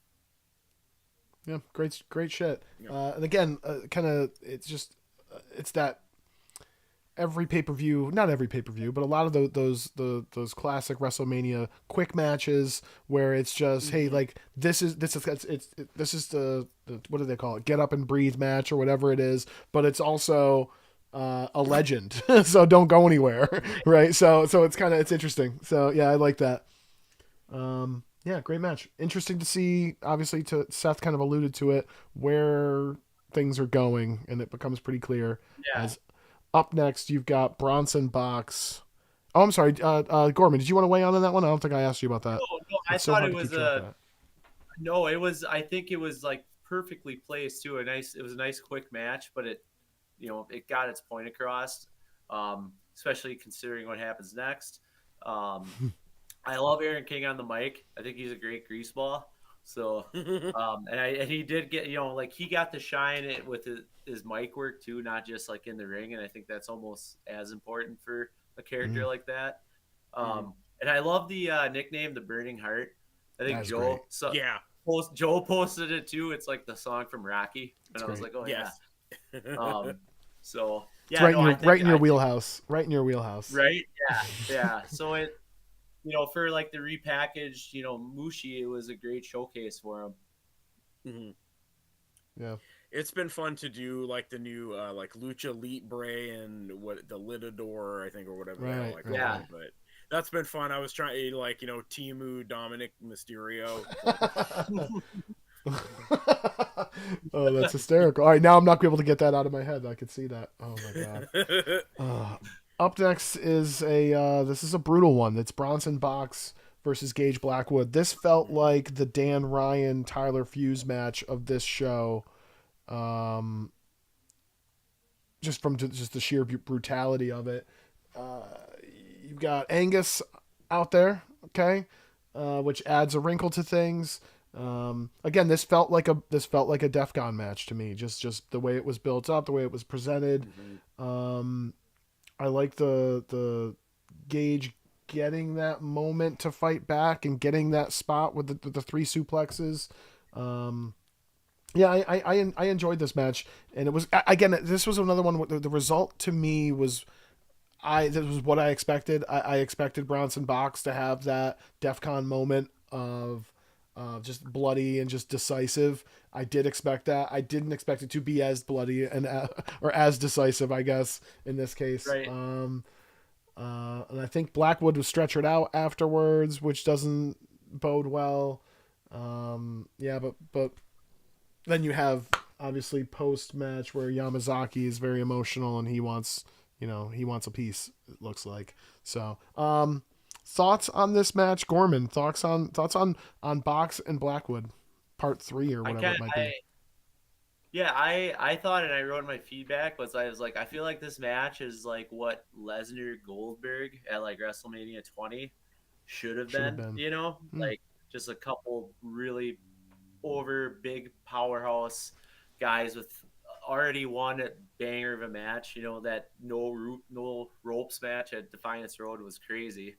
yeah, great shit. Yeah. And again, kind of, it's just it's that every pay-per-view, not every pay-per-view, but a lot of those classic WrestleMania quick matches where it's just, hey, like this is the what do they call it? Get up and breathe match or whatever it is, but it's also a legend. So don't go anywhere, right? So it's interesting. So yeah, I like that. Yeah, great match. Interesting to see. Obviously, to Seth kind of alluded to it, where things are going, and it becomes pretty clear. Yeah. As up next, you've got Bronson Box. Oh, I'm sorry, Gorman. Did you want to weigh on that one? I don't think I asked you about that. No, I It's so thought hard it to keep was track of that. no, it was. I think it was like perfectly placed too. It was a nice quick match, but it got its point across. Especially considering what happens next. Um, I love Aaron King on the mic. I think he's a great greaseball. So, and he did get, like he got to shine it with his mic work too, not just like in the ring. And I think that's almost as important for a character Mhm. like that. And I love the nickname, the Burning Heart. I think That's great. Yeah. Joe posted it too. It's like the song from Rocky, and That's I was great. like, oh Yes. yeah. So It's yeah, no, I think right in your wheelhouse. Right in your wheelhouse. right, yeah. So for like the repackaged, Mushi, it was a great showcase for him. Yeah. It's been fun to do like the new like Lucha Libre and what the Litador, I think, or whatever the hell I call Yeah. it. But that's been fun. I was trying to like Timu, Dominic Mysterio. Oh, that's hysterical. All right, now I'm not gonna be able to get that out of my head. I could see that. Oh my god. Up next is this is a brutal one. It's Bronson Box versus Gage Blackwood. This felt like the Dan Ryan Tyler Fuse match of this show. Just from just the sheer brutality of it. You've got Angus out there, okay, which adds a wrinkle to things. Again, this felt like a DEFCON match to me. Just the way it was built up, the way it was presented. I like the Gage getting that moment to fight back and getting that spot with the three suplexes. Yeah, I enjoyed this match, and it was, again, this was another one. The result to me was, this was what I expected. I expected Bronson Box to have that DEFCON moment of just bloody and just decisive. I did expect that. I didn't expect it to be as bloody and or as decisive, I guess, in this case. Right. And I think Blackwood was stretchered out afterwards, which doesn't bode well. Yeah, but then you have obviously post match where Yamazaki is very emotional and he wants a piece. It looks like so. Thoughts on this match, Gorman? Thoughts on Box and Blackwood, part 3 or whatever it might be. I thought, and I wrote in my feedback I was like, I feel like this match is like what Lesnar Goldberg at like WrestleMania 20 should have been. Like just a couple really over big powerhouse guys with already won a banger of a match. That no ropes match at Defiance Road was crazy.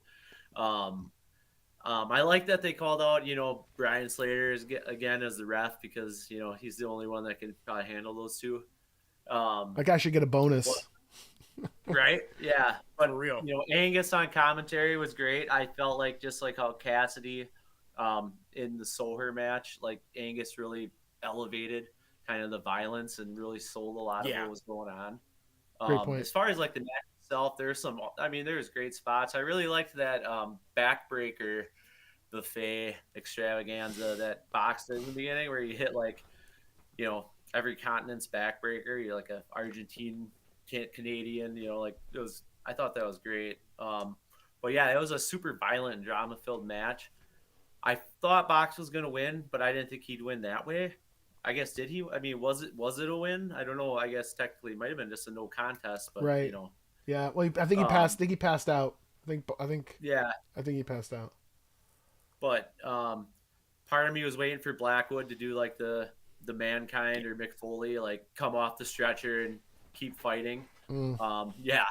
I like that they called out, Brian Slater again as the ref because he's the only one that can probably handle those two. That guy should get a bonus. Right? Yeah, but for real. Angus on commentary was great. I felt like just like how Cassidy, in the Soher match, like Angus really elevated kind of the violence and really sold a lot of what was going on. Great point. As far as like the match itself, there's great spots. I really liked that backbreaker buffet extravaganza that Box did in the beginning where you hit like, every continent's backbreaker. You're like a Argentine, Canadian, like it was. I thought that was great. But yeah, it was a super violent and drama-filled match. I thought Box was going to win, but I didn't think he'd win that way. I guess did he? I mean, was it a win? I don't know. I guess technically it might have been just a no contest, but right. Yeah, well, I think he passed. I think he passed out. I think. Yeah. I think he passed out. But part of me was waiting for Blackwood to do like the Mankind or Mick Foley, like come off the stretcher and keep fighting. Yeah.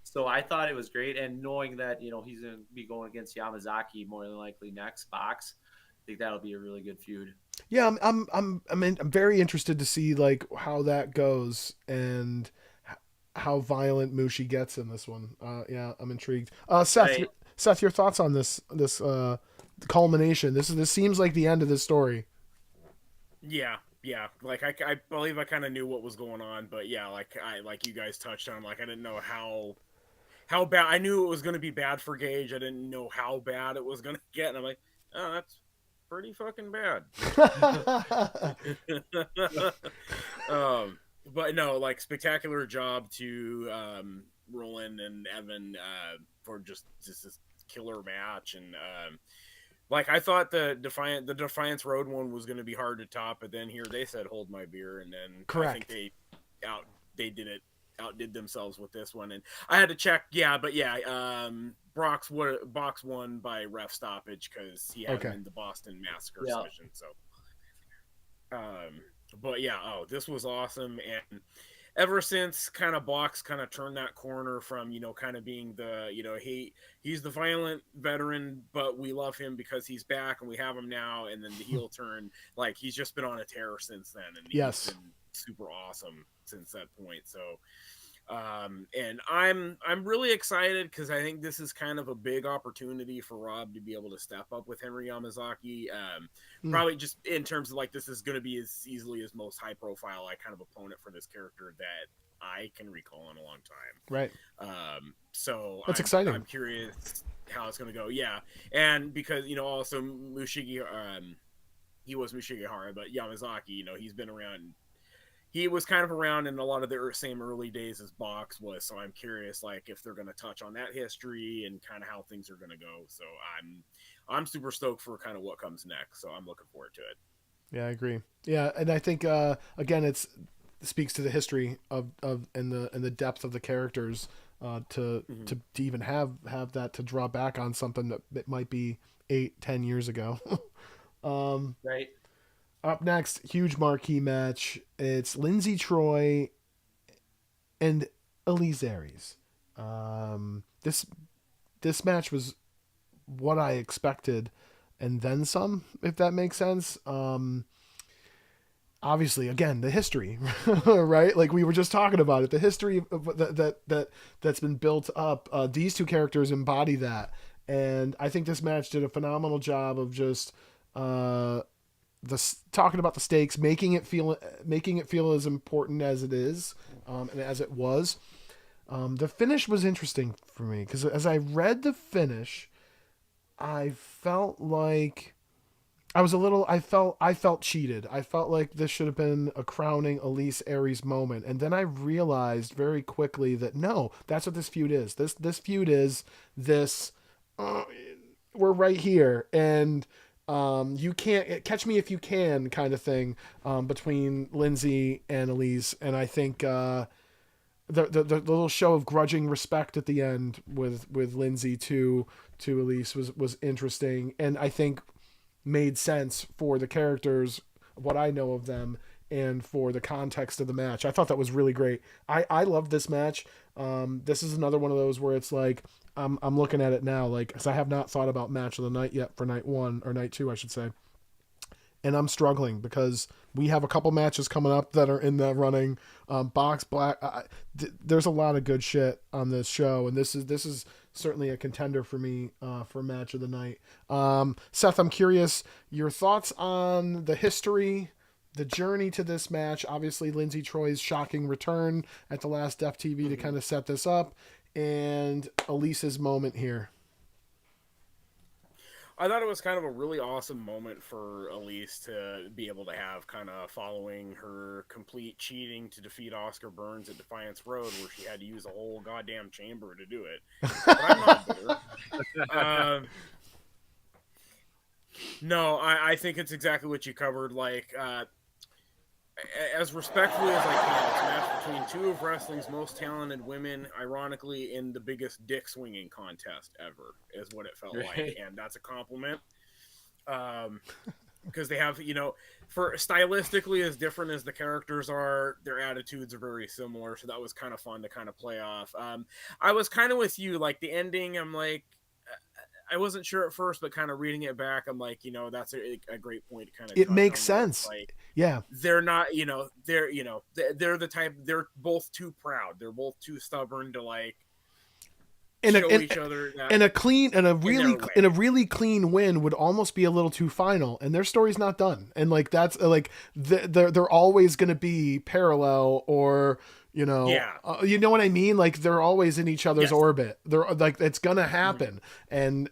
So I thought it was great, and knowing that he's going to be going against Yamazaki more than likely next Box, I think that'll be a really good feud. Yeah, I'm very interested to see like how that goes, and how violent Mushi gets in this one. Yeah, I'm intrigued. Right. Seth, your thoughts on this culmination? This seems like the end of this story. Yeah, yeah. Like I believe I kind of knew what was going on, but yeah, like you guys touched on, like I didn't know how bad. I knew it was going to be bad for Gage. I didn't know how bad it was going to get, and I'm like, oh, that's pretty fucking bad. But no, like spectacular job to Roland and Evan for just this killer match, and like I thought the Defiance Road one was going to be hard to top, but then here they said hold my beer, and then Correct. I think they outdid themselves with this one, and I had to check. Yeah, but yeah, Box won by ref stoppage because he had him in the Boston Massacre session. So, but yeah, this was awesome, and ever since kind of Box kind of turned that corner from kind of being the he's the violent veteran, but we love him because he's back and we have him now, and then the heel turn, like he's just been on a tear since then, and he's been super awesome since that point. So and I'm really excited because I think this is kind of a big opportunity for Rob to be able to step up with Henry Yamazaki. Probably just in terms of like this is going to be as easily as most high profile like kind of opponent for this character that I can recall in a long time. Right. So that's exciting. I'm curious how it's going to go. Yeah, and because also Mushigi, he was Mushigihara, but Yamazaki, he's been around. He was kind of around in a lot of the same early days as Box was, so I'm curious, like, if they're going to touch on that history and kind of how things are going to go. So I'm super stoked for kind of what comes next. So I'm looking forward to it. Yeah, I agree. Yeah, and I think again, it speaks to the history of and the depth of the characters to even have that to draw back on something that might be 8-10 years ago. Right. Up next, huge marquee match. It's Lindsay Troy and Elise Aries. This match was what I expected, and then some, if that makes sense. Obviously, again, the history, right? Like we were just talking about it. The history of that's been built up. These two characters embody that, and I think this match did a phenomenal job of just. Talking about the stakes, making it feel as important as it is, and as it was. The finish was interesting for me because as I read the finish, I felt like I felt cheated. I felt like this should have been a crowning Elise Aries moment, and then I realized very quickly that no, that's what this feud is. This feud is this. We're right here, and. You can't catch me if you can kind of thing between Lindsay and Elise, and I think the little show of grudging respect at the end with Lindsay to Elise was interesting, and I think made sense for the characters, what I know of them, and for the context of the match. I thought that was really great. I loved this match. This is another one of those where it's like. I'm looking at it now, like, because I have not thought about match of the night yet for night 1 or night 2, I should say. And I'm struggling because we have a couple matches coming up that are in the running. Box Black, there's a lot of good shit on this show, and this is certainly a contender for me for match of the night. Seth, I'm curious your thoughts on the history. The journey to this match, obviously Lindsay Troy's shocking return at the last Def TV to kind of set this up, and Elise's moment here. I thought it was kind of a really awesome moment for Elise to be able to have kind of following her complete cheating to defeat Oscar Burns at Defiance Road, where she had to use a whole goddamn chamber to do it. But I'm not bitter. No, I think it's exactly what you covered. Like, as respectfully as I can, it's a match between two of wrestling's most talented women, ironically in the biggest dick swinging contest ever, is what it felt like, and that's a compliment. Because they have, for stylistically as different as the characters are, their attitudes are very similar, so that was kind of fun to kind of play off. I was kind of with you, like the ending, I'm like, I wasn't sure at first, but kind of reading it back, I'm like, that's a great point to kind of. It makes sense. Yeah. they're not, they're the type, they're both too proud. They're both too stubborn to like And a, show and, each other that and a clean and a in their really way. and a really clean win would almost be a little too final, and their story's not done. And like that's like they're always going to be parallel, or Yeah. you know what I mean. Like they're always in each other's Yes. orbit. They're like it's gonna happen, and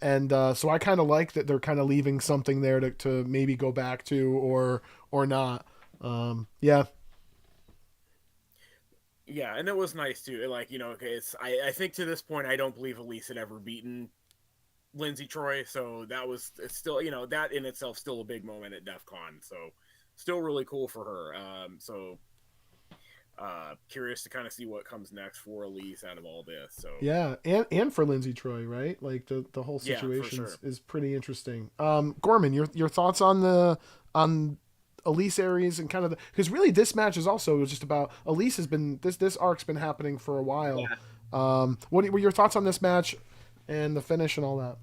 so I kind of like that they're kind of leaving something there to maybe go back to or not. Yeah, Yeah, and it was nice too. Like, okay, I think to this point I don't believe Elise had ever beaten Lindsay Troy, so it's still, that in itself still a big moment at DEFCON. So still really cool for her. So curious to kind of see what comes next for Elise out of all this. So yeah, and for Lindsay Troy, right? Like the whole yeah, for situation sure. is pretty interesting. Gorman, your thoughts on Elise Aries and kind of because really this match is also just about Elise has been this arc's been happening for a while. Yeah. What were your thoughts on this match and the finish and all that?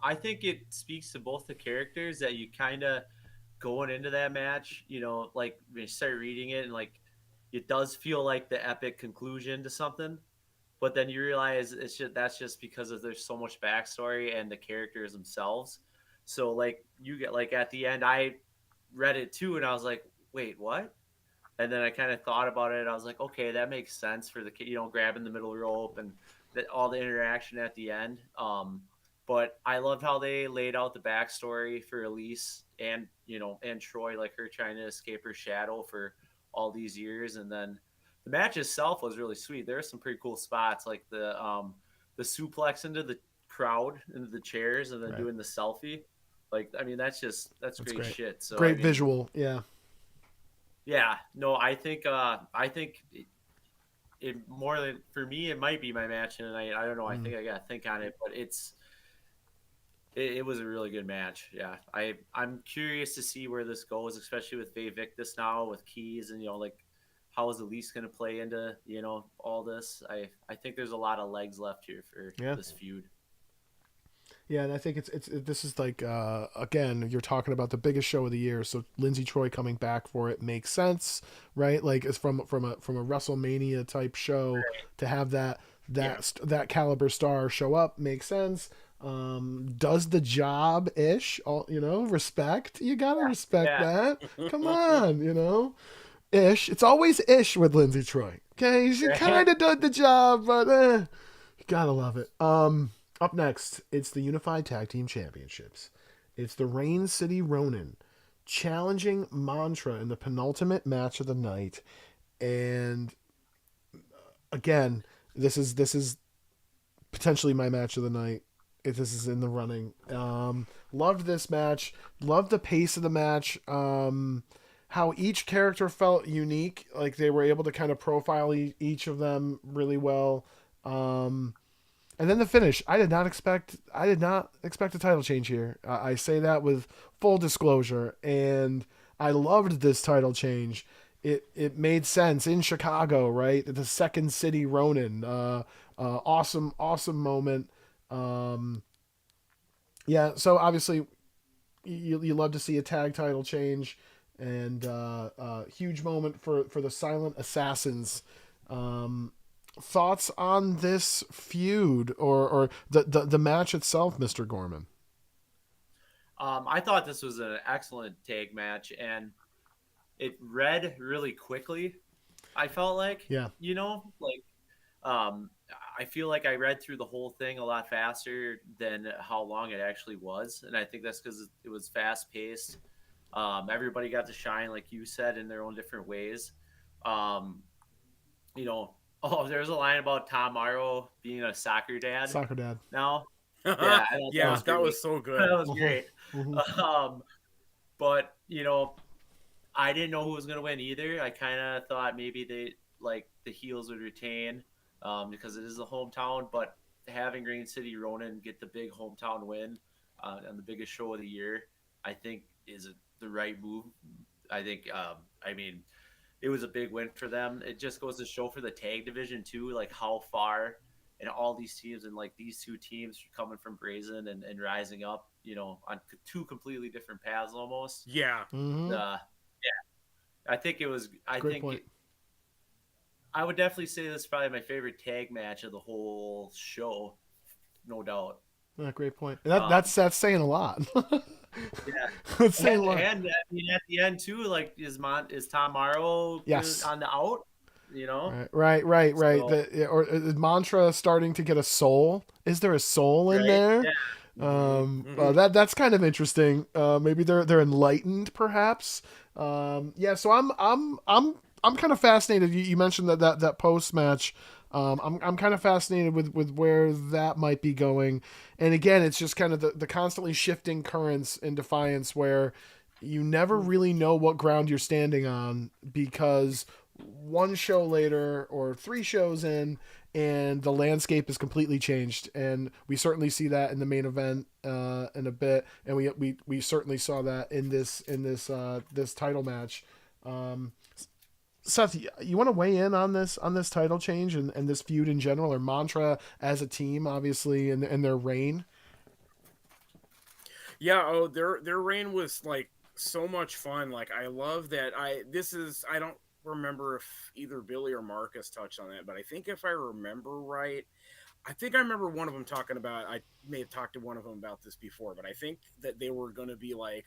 I think it speaks to both the characters that you kind of going into that match, like when you start reading it and like it does feel like the epic conclusion to something, but then you realize that's just because there's so much backstory and the characters themselves. So like you get like at the end, I read it too, and I was like, wait, what? And then I kind of thought about it. I was like, okay, that makes sense for the grabbing the middle rope and all the interaction at the end. But I loved how they laid out the backstory for Elise and Troy, like her trying to escape her shadow for all these years, and then the match itself was really sweet. There were some pretty cool spots, like the suplex into the crowd, into the chairs, and then Right. doing the selfie. Like, I mean, that's great great. shit. So Great I mean, visual, yeah. yeah, no, I think it more than for me, it might be my match of the night. I don't know. I think I got to think on it, but it was a really good match. Yeah, I'm curious to see where this goes, especially with Faye Victus now with Keys, and like how is Elise going to play into all this. I think there's a lot of legs left here for Yeah. this feud. Yeah, and I think this is like again, you're talking about the biggest show of the year, so Lindsay Troy coming back for it makes sense, right? Like it's from a WrestleMania type show to have that caliber star show up makes sense. Does the job ish, all respect. You gotta respect Yeah. that. Come on, ish. It's always ish with Lindsay Troy. Okay, she kind of did the job, but you gotta love it. Up next, it's the Unified Tag Team Championships. It's the Rain City Ronin challenging Mantra in the penultimate match of the night. And again, this is potentially my match of the night if this is in the running. Loved this match. Loved the pace of the match. How each character felt unique. Like they were able to kind of profile each of them really well. And then the finish. I did not expect a title change here. I say that with full disclosure, and I loved this title change. It made sense in Chicago, right? The second city Ronin. Awesome moment. Yeah. So obviously, you love to see a tag title change, and huge moment for the Silent Assassins. Thoughts on this feud or the match itself, Mr. Gorman? I thought this was an excellent tag match, and it read really quickly. I felt like, Yeah. like, I feel like I read through the whole thing a lot faster than how long it actually was, and I think that's because it was fast paced. Everybody got to shine, like you said, in their own different ways. Um, oh, there's a line about Tom Morrow being a soccer dad Soccer dad. now. Yeah, I thought Yeah, that great. was so good. That was great. Mhm. But I didn't know who was going to win either. I kind of thought maybe the heels would retain because it is the hometown. But having Green City Ronin get the big hometown win on the biggest show of the year, I think is the right move. I think. I mean, it was a big win for them. It just goes to show for the tag division too, like how far and all these teams and like these two teams coming from Brazen and rising up, on two completely different paths almost. Yeah. Mhm. I think it was. Great point. I would definitely say this is probably my favorite tag match of the whole show, no doubt. Yeah, great point. Um, That's saying a lot. yeah, That's saying a lot. and I mean at the end too, like is Tom Morrow Yes. on the out? You know, Right. so Is Mantra starting to get a soul? Is there a soul in right, there? yeah, That's kind of interesting. Maybe they're enlightened, perhaps. Yeah. So I'm kind of fascinated. You mentioned that post match. I'm kind of fascinated with where that might be going. And again, it's just kind of the constantly shifting currents in Defiance, where you never really know what ground you're standing on, because one show later or three shows in, and the landscape is completely changed. And we certainly see that in the main event in a bit, and we certainly saw that in this title match. Um, Seth, you want to weigh in on this title change and this feud in general, or Mantra as a team, obviously, in their reign? Yeah, oh, their reign was like so much fun. Like I love that. I don't remember if either Billy or Marcus touched on that, but I think if I remember right, I think I remember one of them talking about. I may have talked to one of them about this before, but I think that they were going to be like,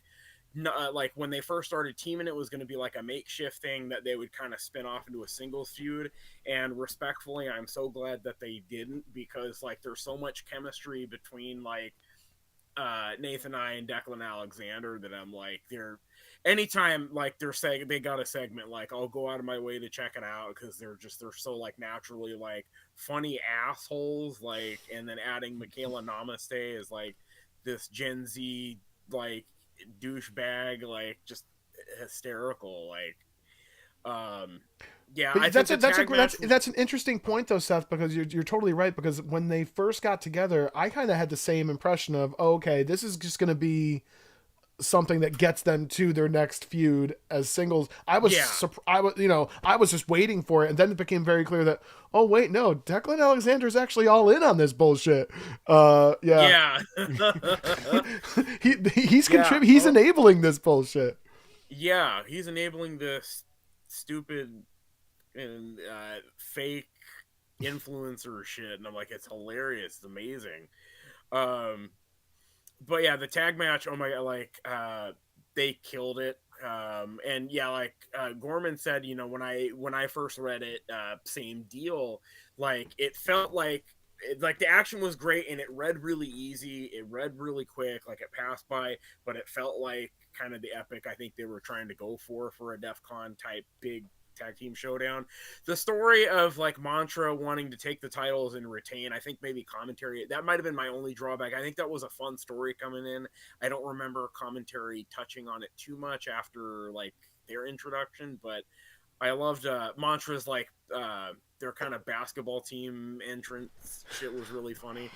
like when they first started teaming, it was going to be like a makeshift thing that they would kind of spin off into a singles feud. And respectfully, I'm so glad that they didn't, because like there's so much chemistry between like Nathan I and Declan Alexander that I'm like, they're anytime like they got a segment, like I'll go out of my way to check it out, because they're so like naturally like funny assholes, like. And then adding Michaela Namaste is like this Gen Z like douchebag, like just hysterical, like. Yeah, I But think the tag match. that's an interesting point though, Seth, because you're totally right. Because when they first got together, I kind of had the same impression of, oh, okay, this is just going to be something that gets them to their next feud as singles. Yeah, I was just waiting for it, and then it became very clear that, oh wait, no, Declan Alexander's actually all in on this bullshit. Yeah, yeah. Yeah. he's enabling this bullshit. Yeah, he's enabling this stupid and fake influencer shit, and I'm like, it's hilarious, it's amazing. Um, but yeah, the tag match, oh my god, like they killed it. And yeah, like Gorman said, when I first read it, same deal. Like it felt like like the action was great, and it read really easy. It read really quick, like it passed by, but it felt like kind of the epic I think they were trying to go for a DEFCON type big tag team showdown. The story of like Mantra wanting to take the titles and retain, I think maybe commentary, that might have been my only drawback. I think that was a fun story coming in. I don't remember commentary touching on it too much after like their introduction, but I loved Mantra's like their kind of basketball team entrance shit was really funny.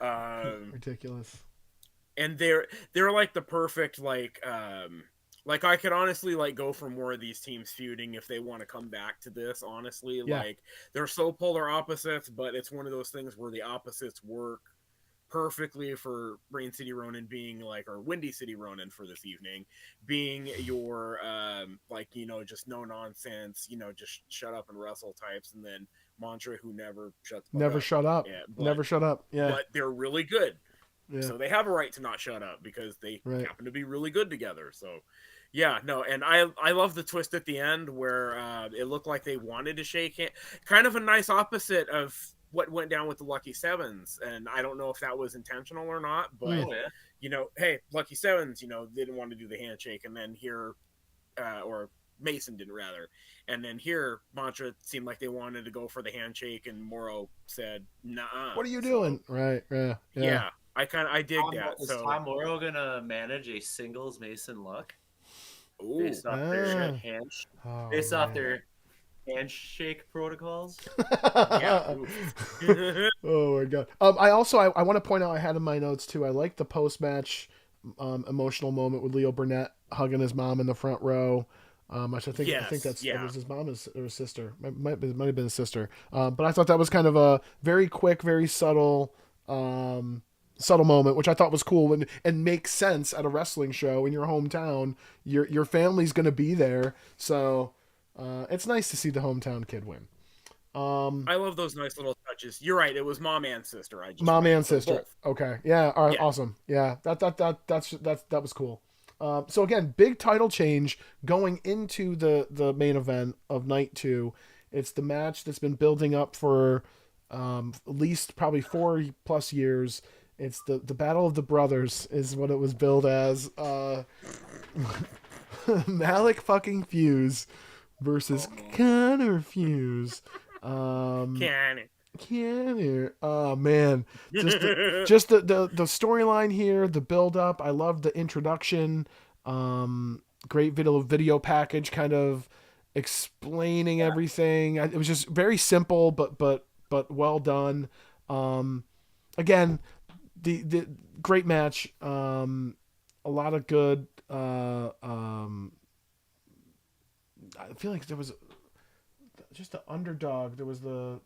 Ridiculous. And they're like the perfect like I could honestly like go for more of these teams feuding if they want to come back to this, honestly. Yeah. Like they're so polar opposites, but it's one of those things where the opposites work perfectly for Rain City Ronin being like, or Windy City Ronin for this evening being your like, just no nonsense, just shut up and wrestle types, and then Mantra, who never shuts Never up. shut up. Yeah, Never shut up. Yeah. but they're really good. Yeah. So they have a right to not shut up because they Right. happen to be really good together. So yeah, no, and I love the twist at the end where it looked like they wanted to shake hand. Kind of a nice opposite of what went down with the Lucky Sevens, and I don't know if that was intentional or not, but oh, yeah. Hey, Lucky Sevens, they didn't want to do the handshake, and then here, or Mason didn't rather, and then here Mantra seemed like they wanted to go for the handshake, and Morrow said, "Nah." What are you doing? Right. Yeah. Yeah, I dig that. Is So Tom Morrow gonna manage a singles Mason Luck ooh, based off their Oh, based off man. their handshake protocols? yeah. Oh my god. I want to point out, I had in my notes too, I like the post match emotional moment with Leo Burnett hugging his mom in the front row. Which I think Yes, that yeah. was his mom or his sister. Might have been his sister. But I thought that was kind of a very quick, very subtle subtle moment, which I thought was cool and makes sense at a wrestling show in your hometown. Your family's gonna be there, so it's nice to see the hometown kid win. I love those nice little touches. You're right. It was mom and sister. I just Mom read, and so sister. both. Okay, yeah, all right, Yeah. awesome. Yeah, that was cool. So again, big title change going into the main event of night 2. It's the match that's been building up for at least probably 4+ years. It's the Battle of the Brothers is what it was billed as. Malik fucking Fuse versus Connor Fuse. Can Oh man, just the storyline here, the build up. I love the introduction. Great video package, kind of explaining everything. It was just very simple, but well done. Again, the great match. A lot of good. I feel like there was just the underdog. There was the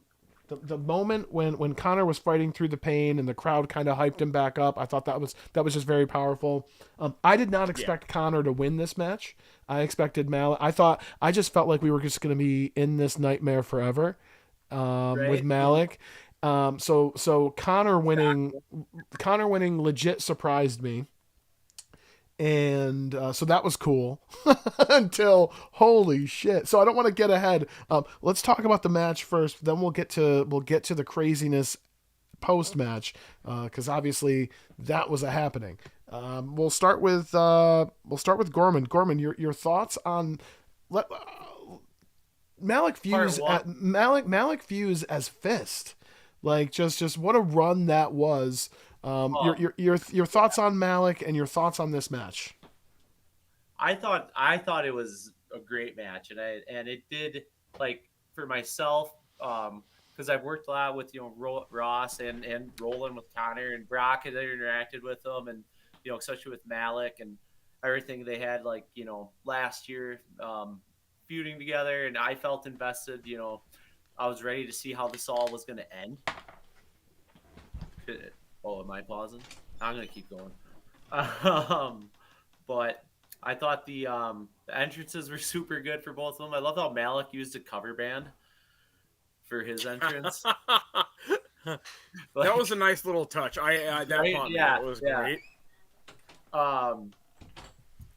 moment when Connor was fighting through the pain and the crowd kind of hyped him back up. I thought that was just very powerful. I did not expect Connor to win this match. I expected Malik. I just felt like we were just going to be in this nightmare forever with Malik. So Connor winning legit surprised me. And so that was cool until holy shit. So I don't want to get ahead. Let's talk about the match first. Then we'll get to the craziness post match because obviously that was a happening. We'll start with Gorman. Gorman, your thoughts on Malik Fuse Malik Fuse as Fist. Like just what a run that was. Your thoughts on Malik and your thoughts on this match. I thought it was a great match, and it did, like, for myself, because I've worked a lot with Ross and Roland with Connor, and Brock had interacted with them, and especially with Malik and everything they had, like, last year feuding together, and I felt invested. I was ready to see how this all was going to end. Oh, am I pausing? I'm gonna keep going. But I thought the entrances were super good for both of them. I love how Malik used a cover band for his entrance. that was a nice little touch. That was great.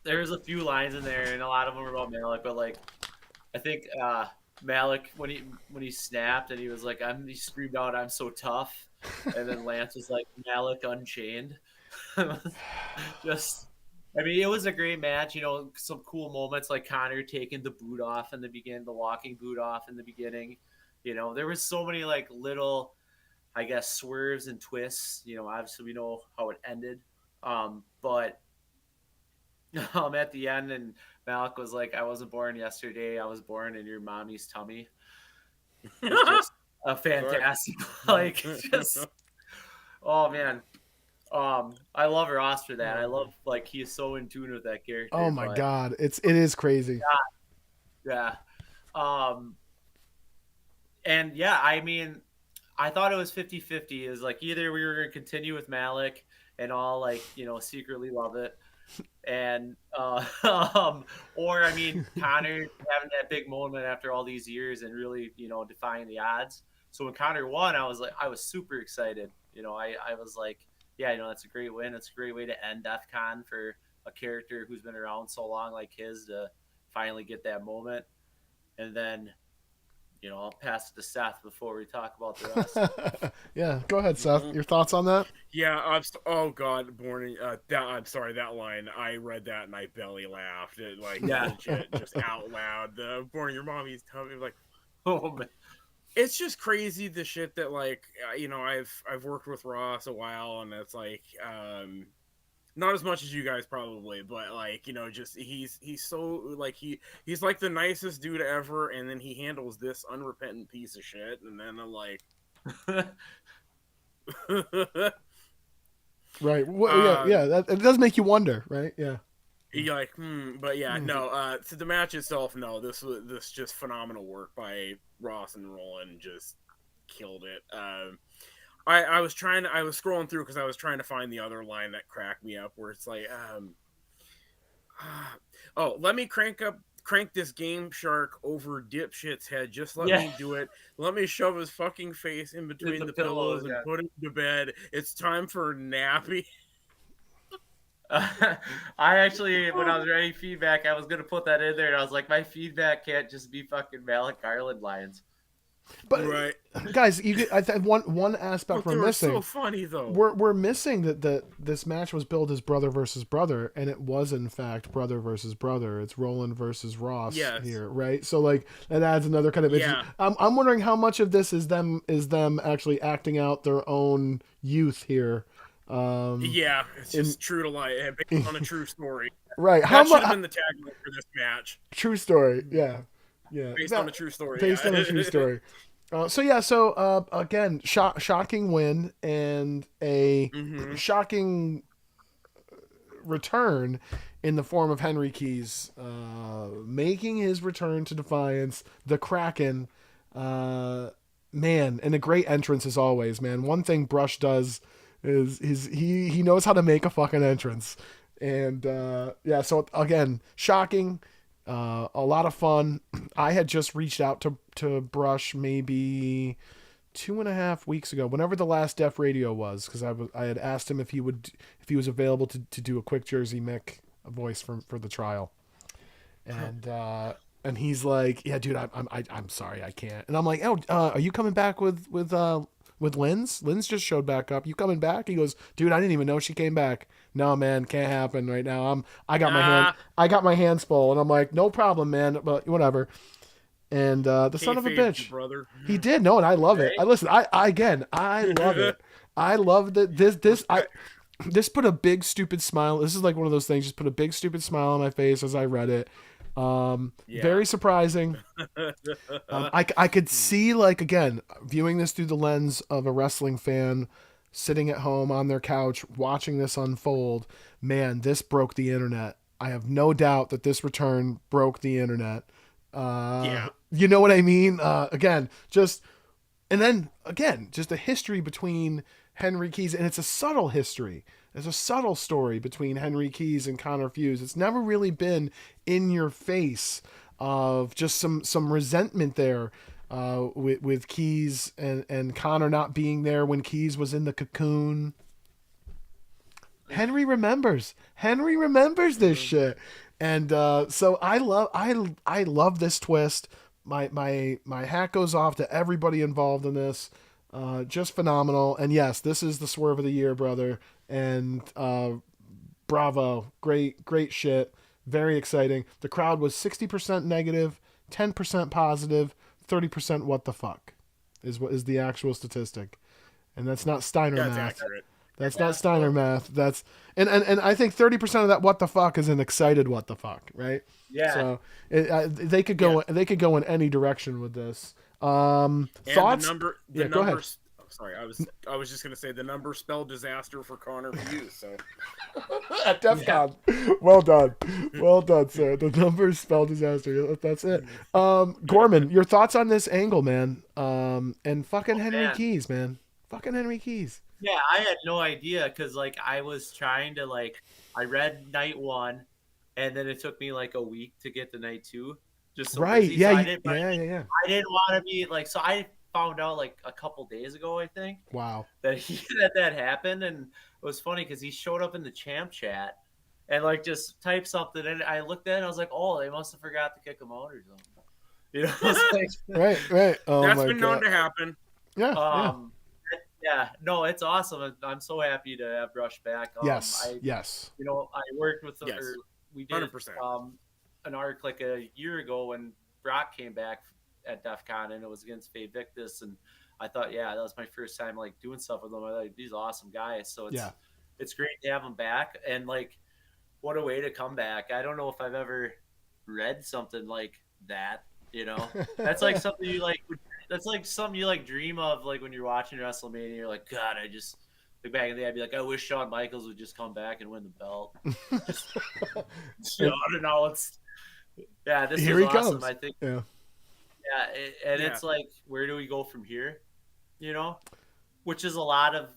There was a few lines in there, and a lot of them were about Malik. But like, I think Malik when he snapped and he was like, he screamed out, "I'm so tough." And then Lance was like, Malik Unchained. Just, I mean, it was a great match. Some cool moments like Connor taking the boot off in the beginning, the walking boot off in the beginning. There was so many like little, I guess, swerves and twists. Obviously we know how it ended. But at the end, and Malik was like, "I wasn't born yesterday. I was born in your mommy's tummy." It's just a fantastic, like, just, oh man. I love Ross for that. I love, like, he is so in tune with that character. Oh my god, it is crazy. Yeah. And yeah, I mean, I thought it was 50-50. Is like either we were going to continue with Malik and all, like, secretly love it, and or I mean, Connor having that big moment after all these years and really defying the odds. So when Connor won, I was super excited. I was like, yeah, that's a great win. It's a great way to end DEFCON for a character who's been around so long like his to finally get that moment. And then I'll pass it to Seth before we talk about the rest. Yeah, go ahead, Seth. Your thoughts on that? Yeah, oh god, born. I'm sorry, that line. I read that and I belly laughed. Legit, just out loud. The born in your mommy's tummy. Like, oh man, it's just crazy the shit that, like, I've worked with Ross a while, and it's like not as much as you guys probably, but like, just he's so, like, he's like the nicest dude ever, and then he handles this unrepentant piece of shit, and then I'm like right. Well, yeah, it does make you wonder, right? Yeah. You're like, but yeah, no. To the match itself, no. This just phenomenal work by Ross and Roland. Just killed it. I was scrolling through because I was trying to find the other line that cracked me up, where it's like, oh, let me crank this Game Shark over dipshit's head. Just let me do it. Let me shove his fucking face in between the pillows and put him to bed. It's time for nappy. I actually, when I was writing feedback, I was gonna put that in there, and I was like, my feedback can't just be fucking Malik Garland lines. But right, guys, one aspect we're missing. So funny though. We're missing that this match was billed as brother versus brother, and it was in fact brother versus brother. It's Roland versus Ross here, right? So like that adds another kind of. Yeah. I'm wondering how much of this is them actually acting out their own youth here. It's just true to life, based on a true story. Right. How much should have been the tagline for this match? True story. Yeah. Based on a true story. Based on a true story. So again, shocking win and a shocking return in the form of Henry Keys making his return to Defiance, the Kraken. Man, and a great entrance as always, man. One thing Brush does is he knows how to make a fucking entrance. And so again, shocking. A lot of fun. I had just reached out to Brush maybe 2.5 weeks ago, whenever the last Def Radio was, because I had asked him if he was available to do a quick Jersey Mick voice for the trial, and he's like, yeah, dude, I'm sorry, I can't. And I'm like, oh, are you coming back with Linz? Linz just showed back up. You coming back? He goes, dude, I didn't even know she came back. No, man, can't happen right now. I got my hands full, and I'm like, no problem, man, but whatever. And the son of a bitch, brother. He did. No, and I love it. I love it. I love that this put a big stupid smile. This is like one of those things. Just put a big stupid smile on my face as I read it. Very surprising. I could see, like, again, viewing this through the lens of a wrestling fan sitting at home on their couch watching this unfold. Man, this broke the internet. I have no doubt that this return broke the internet. You know what I mean? Just a history between Henry Keys, and it's a subtle history. There's a subtle story between Henry Keys and Connor Fuse. It's never really been in your face of just some resentment there with Keys and Connor not being there when Keys was in the cocoon. Henry remembers this shit. And so I love this twist. My hat goes off to everybody involved in this. Just phenomenal. And yes, this is the swerve of the year, brother. And bravo. Great shit. Very exciting. The crowd was 60% negative, 10% positive, 30% what the fuck is the actual statistic. And that's not Steiner math. That's accurate. That's not Steiner math. That's and I think 30% of that what the fuck is an excited what the fuck, right? Yeah. So they could go in any direction with this. Thoughts? The numbers. Sorry, I was just gonna say the number spelled disaster for Connor Hughes. So at DEFCON, well done, sir. The numbers spelled disaster. That's it. Gorman, your thoughts on this angle, man? And fucking Henry Keys, man. Fucking Henry Keys. Yeah, I had no idea because like I was trying to I read night 1, and then it took me like a week to get to night 2. Just so right, busy, yeah, so I didn't want to be like. So I found out like a couple days ago, I think. Wow. That happened, and it was funny because he showed up in the champ chat and like just typed something, and I looked at it and I was like, oh, they must have forgot to kick him out or something. You know, it's like, right. Oh, that's been known to happen. Yeah. Yeah, no, it's awesome. I'm so happy to have Rush back. Yes. You know, I worked with them. Yes. We did 100%. An arc like a year ago when Brock came back at DEFCON, and it was against Faye Victus, and I thought, that was my first time like doing stuff with them. I thought these awesome guys, so it's great to have them back, and like what a way to come back. I don't know if I've ever read something like that. You know, that's like something you like. That's like something you like dream of, like when you're watching WrestleMania. You're like, God, I just like back in the day, I'd be like, I wish Shawn Michaels would just come back and win the belt. Unannounced. Yeah, this here is he awesome. comes. I think. Yeah. Yeah, it's like, where do we go from here? You know. which is a lot of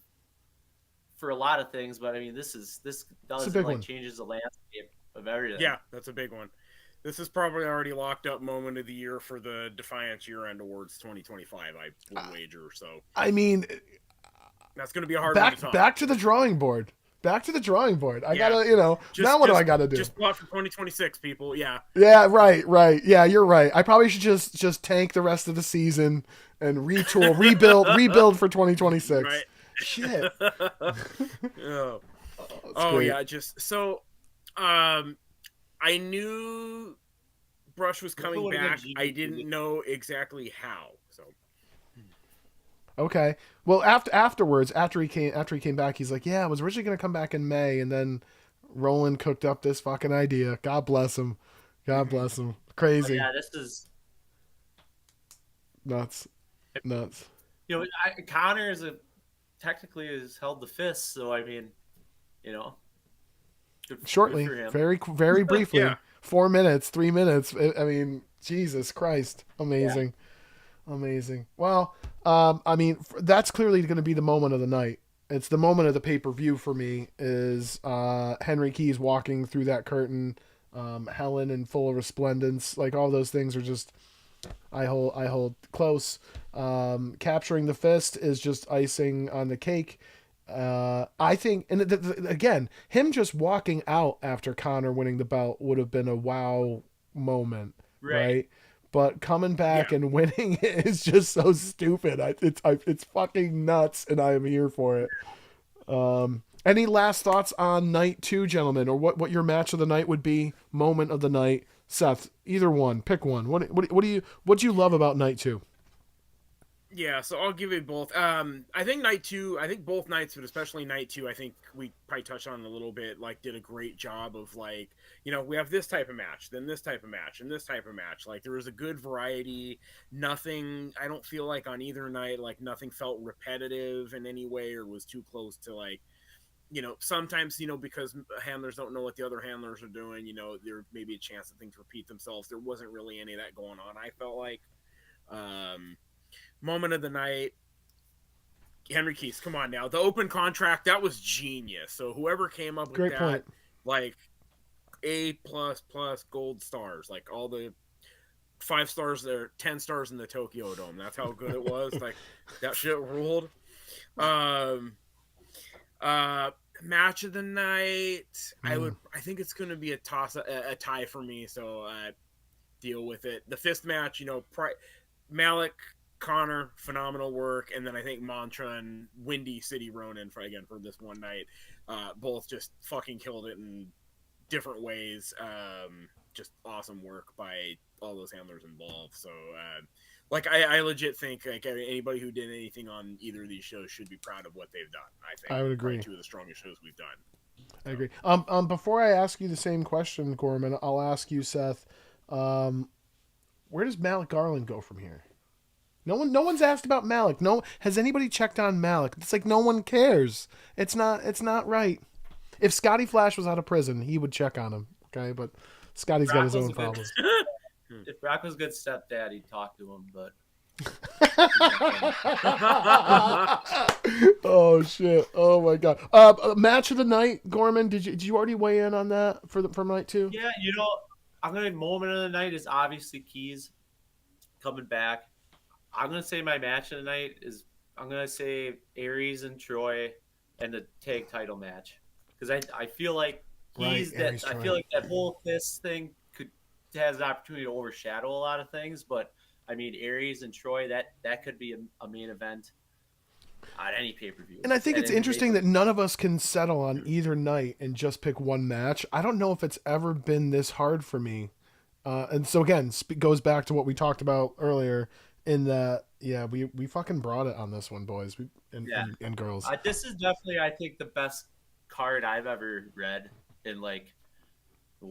for a lot of things. But I mean, this It's a does big like one. changes the landscape of everything. Yeah, that's a big one. This is probably already locked up moment of the year for the Defiance Year End Awards 2025. I would wager. So I mean, that's going to be a hard one to top. back to the drawing board. Back to the drawing board. I Yeah. gotta, now what do I gotta do? Just watch for 2026, people. Yeah. Yeah, right. Yeah, you're right. I probably should just tank the rest of the season and retool, rebuild for 2026. Right. Shit. Oh, Great. yeah. Just so, I knew Brush was coming would've been back. genius. I didn't know exactly how. So Okay. Well, afterwards, after he came back, he's like, "Yeah, I was originally gonna come back in May, and then Roland cooked up this fucking idea. God bless him. God bless him. But Crazy. yeah, this is Nuts. Connor technically has held the fist, so I mean, good Shortly, for him. very briefly. Yeah. 4 minutes, 3 minutes. I mean, Jesus Christ, amazing. Well, I mean, that's clearly going to be the moment of the night. It's the moment of the pay-per-view for me. Is Henry Keys walking through that curtain, Helen in full resplendence, like all those things are just. I hold close. Capturing the fist is just icing on the cake. I think, and again, him just walking out after Connor winning the belt would have been a wow moment, right? But coming back and winning is just so stupid. It's fucking nuts, and I am here for it. Any last thoughts on night 2, gentlemen, or what your match of the night would be? Moment of the night, Seth. Either one, pick one. What do you love about night 2? yeah, so I'll give it both. I think night 2, I think both nights, but especially night 2, I think we probably touched on it a little bit, like did a great job of like, we have this type of match, then this type of match, and this type of match. Like there was a good variety. Nothing, I don't feel like on either night, like nothing felt repetitive in any way or was too close to like, sometimes, because handlers don't know what the other handlers are doing, there may be a chance that things repeat themselves. There wasn't really any of that going on. I felt like, moment of the night, Henry Keys, come on now. The open contract, that was genius. So whoever came up with Great that, point. like A++ gold stars, like all the 5 stars there, 10 stars in the Tokyo Dome. That's how good it was. Like that shit ruled. Match of the night, I think it's going to be a tie for me. So deal with it. The fist match, Malik, Connor, phenomenal work, and then I think Mantra and Windy City Ronin for this one night, both just fucking killed it in different ways. Just awesome work by all those handlers involved. So, I legit think like anybody who did anything on either of these shows should be proud of what they've done. I think I would agree. Probably 2 of the strongest shows we've done. I agree. Before I ask you the same question, Gorman, I'll ask you, Seth. Where does Malik Garland go from here? No one's asked about Malik. Has anybody checked on Malik? It's like no one cares. It's not right. If Scotty Flash was out of prison, he would check on him. Okay, but Scotty's got his own problems. If Brock was a good stepdad, he'd talk to him, but Oh shit! Oh my god! Match of the night, Gorman. Did you already weigh in on that for night 2? yeah, I'm gonna moment of the night is obviously Keys coming back. I'm gonna say my match of the night is I'm gonna say Aries and Troy and the tag title match because I feel like Keys Aries, I Troy. feel like that whole fist thing has an opportunity to overshadow a lot of things, but I mean Aries and Troy that could be a main event on any pay-per-view. And I think it's interesting that none of us can settle on either night and just pick one match. I don't know if it's ever been this hard for me. And so again, goes back to what we talked about earlier in that, we fucking brought it on this one, boys and girls. This is definitely, I think, the best card I've ever read in like how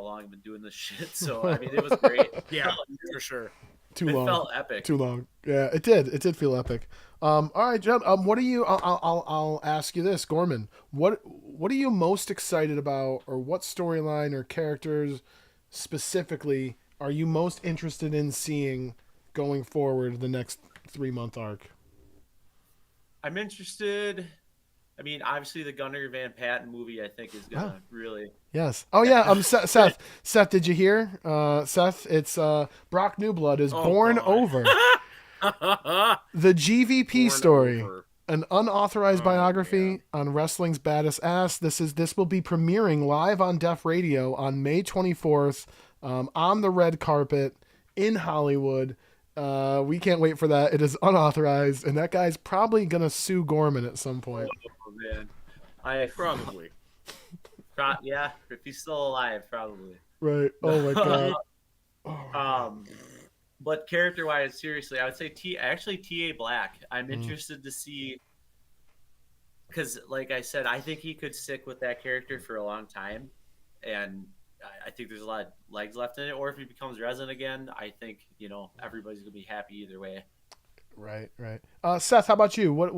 long I've been doing this shit. So I mean, it was great. Yeah, for sure. Too It long. felt epic. Too long. Yeah, it did. It did feel epic. All right, Jeb. What are you? I'll ask you this, Gorman. What are you most excited about, or what storyline or characters specifically are you most interested in seeing going forward the next 3-month arc? I'm interested. I mean, obviously the Gunnar Van Patten movie I think is gonna really. Yes. Oh yeah. Seth. Seth, did you hear? Seth, it's Brock Newblood is Oh, born God. over the GVP Born story. over. An unauthorized Oh, biography man. on wrestling's baddest ass. This will be premiering live on Def Radio on May 24th, on the red carpet in Hollywood. We can't wait for that. It is unauthorized, and that guy's probably gonna sue Gorman at some point. Oh man, I Probably. yeah, if he's still alive, probably. Right. Oh my god. But character-wise, seriously, I would say T.A. Black. I'm interested to see, because, like I said, I think he could stick with that character for a long time, and I think there's a lot of legs left in it. Or if he becomes resin again, I think everybody's gonna be happy either way. Right. Seth, how about you? What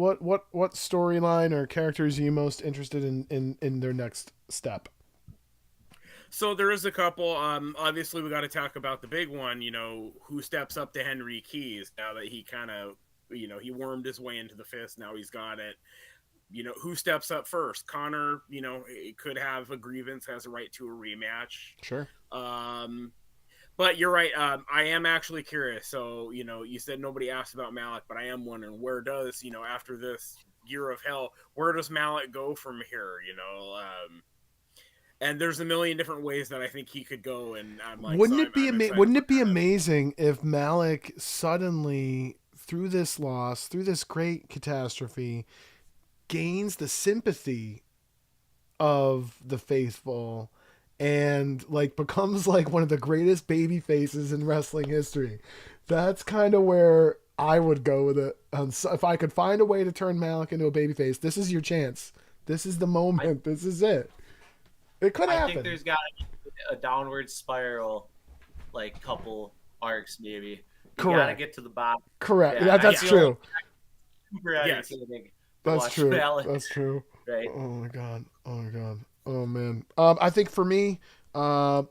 storyline or characters are you most interested in their next step? So there is a couple. Obviously, we got to talk about the big one. Who steps up to Henry Keys now that he kind of, he wormed his way into the fist. Now he's got it. Who steps up first? Connor, it could have a grievance, has a right to a rematch. Sure. But you're right. I am actually curious. So, you said nobody asked about Malik, but I am wondering where does, after this year of hell, where does Malik go from here? And there's a million different ways that I think he could go. And I'm like, wouldn't it be amazing if Malik suddenly, through this loss, through this great catastrophe, gains the sympathy of the faithful and becomes one of the greatest baby faces in wrestling history? That's kind of where I would go with it. If I could find a way to turn Malik into a baby face, this is your chance. This is the moment. This is it. It could happen. I think there's got to be a downward spiral, couple arcs maybe. You Correct. gotta get to the bottom. Correct. Yeah, That's true. Super Yes. That's true. Malik. That's true. Right. Oh my god. Oh man. I think for me, the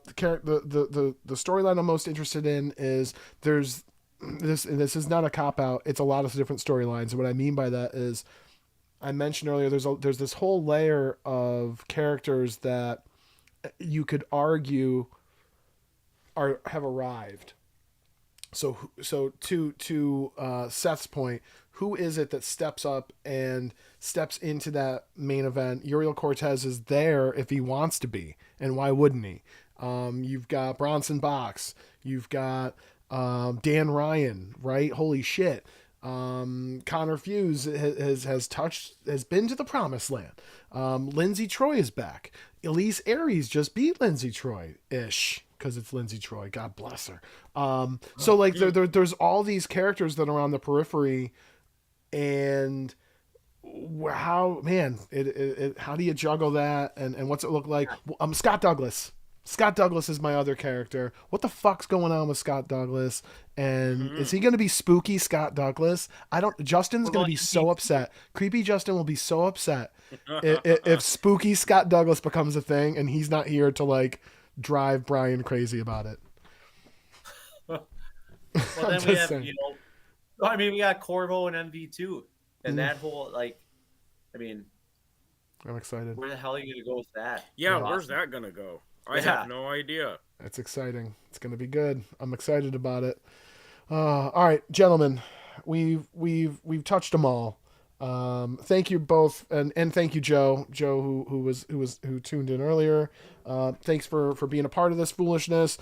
storyline I'm most interested in is there's this. And this is not a cop out. It's a lot of different storylines. And what I mean by that is, I mentioned earlier, there's this whole layer of characters that you could argue have arrived. So to Seth's point, who is it that steps up and steps into that main event? Uriel Cortez is there if he wants to be, and why wouldn't he? You've got Bronson Box, you've got Dan Ryan, right? Holy shit. Connor Fuse has been to the promised land. Lindsay Troy is back. Elise Aries just beat Lindsay Troy ish, because it's Lindsay Troy. God bless her. So there's all these characters that are on the periphery, and how do you juggle that, and what's it look like? Scott Douglas. Scott Douglas is my other character. What the fuck's going on with Scott Douglas? And is he going to be spooky Scott Douglas? Justin's going to be so upset. Creepy Justin will be so upset if spooky Scott Douglas becomes a thing and he's not here to drive Brian crazy about it. Well, then we have, we got Corvo and MV2, and that whole I'm excited. Where the hell are you gonna go with that? Yeah, where's that gonna go? I have no idea. It's exciting. It's going to be good. I'm excited about it. All right, gentlemen, we've touched them all. Thank you both, and thank you, Joe, who tuned in earlier. Thanks for being a part of this foolishness.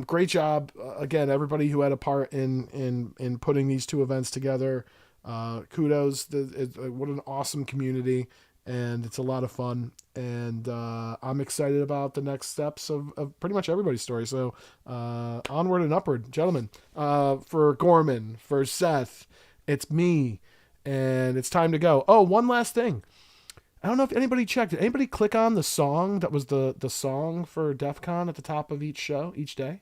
Great job again, everybody who had a part in putting these two events together. Kudos. What an awesome community. And it's a lot of fun, and I'm excited about the next steps of pretty much everybody's story. So onward and upward, gentlemen. For Gorman, for Seth, it's me, and it's time to go. Oh, one last thing. I don't know if anybody checked. Did anybody click on the song that was the song for DEFCON at the top of each show, each day?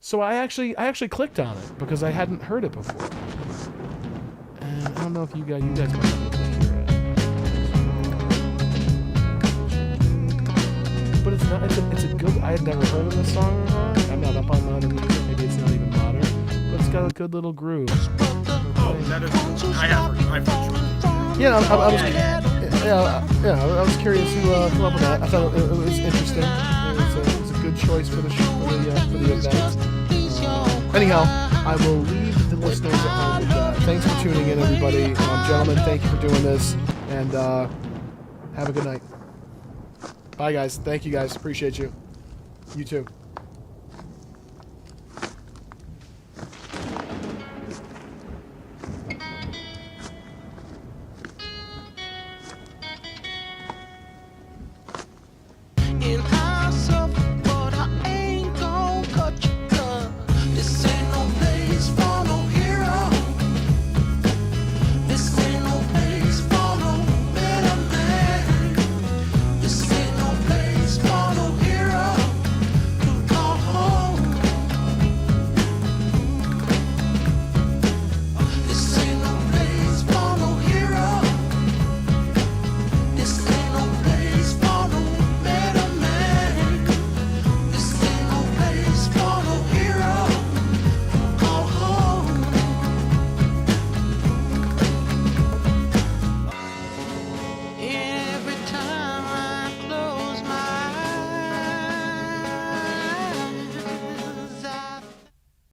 So I actually clicked on it because I hadn't heard it before. And I don't know if you guys might have to hear it. But it's not. It's a good. I had never heard of this song before. I'm not up on modern music. Maybe it's not even modern. But it's got a good little groove. Oh, that is. I have for Yeah, I was curious who came up with that. I thought it was interesting. It was a good choice for the event. Anyhow, I will leave the listeners at home with that. Thanks for tuning in, everybody. Gentlemen, thank you for doing this, and have a good night. Bye, guys. Thank you, guys. Appreciate you. You too.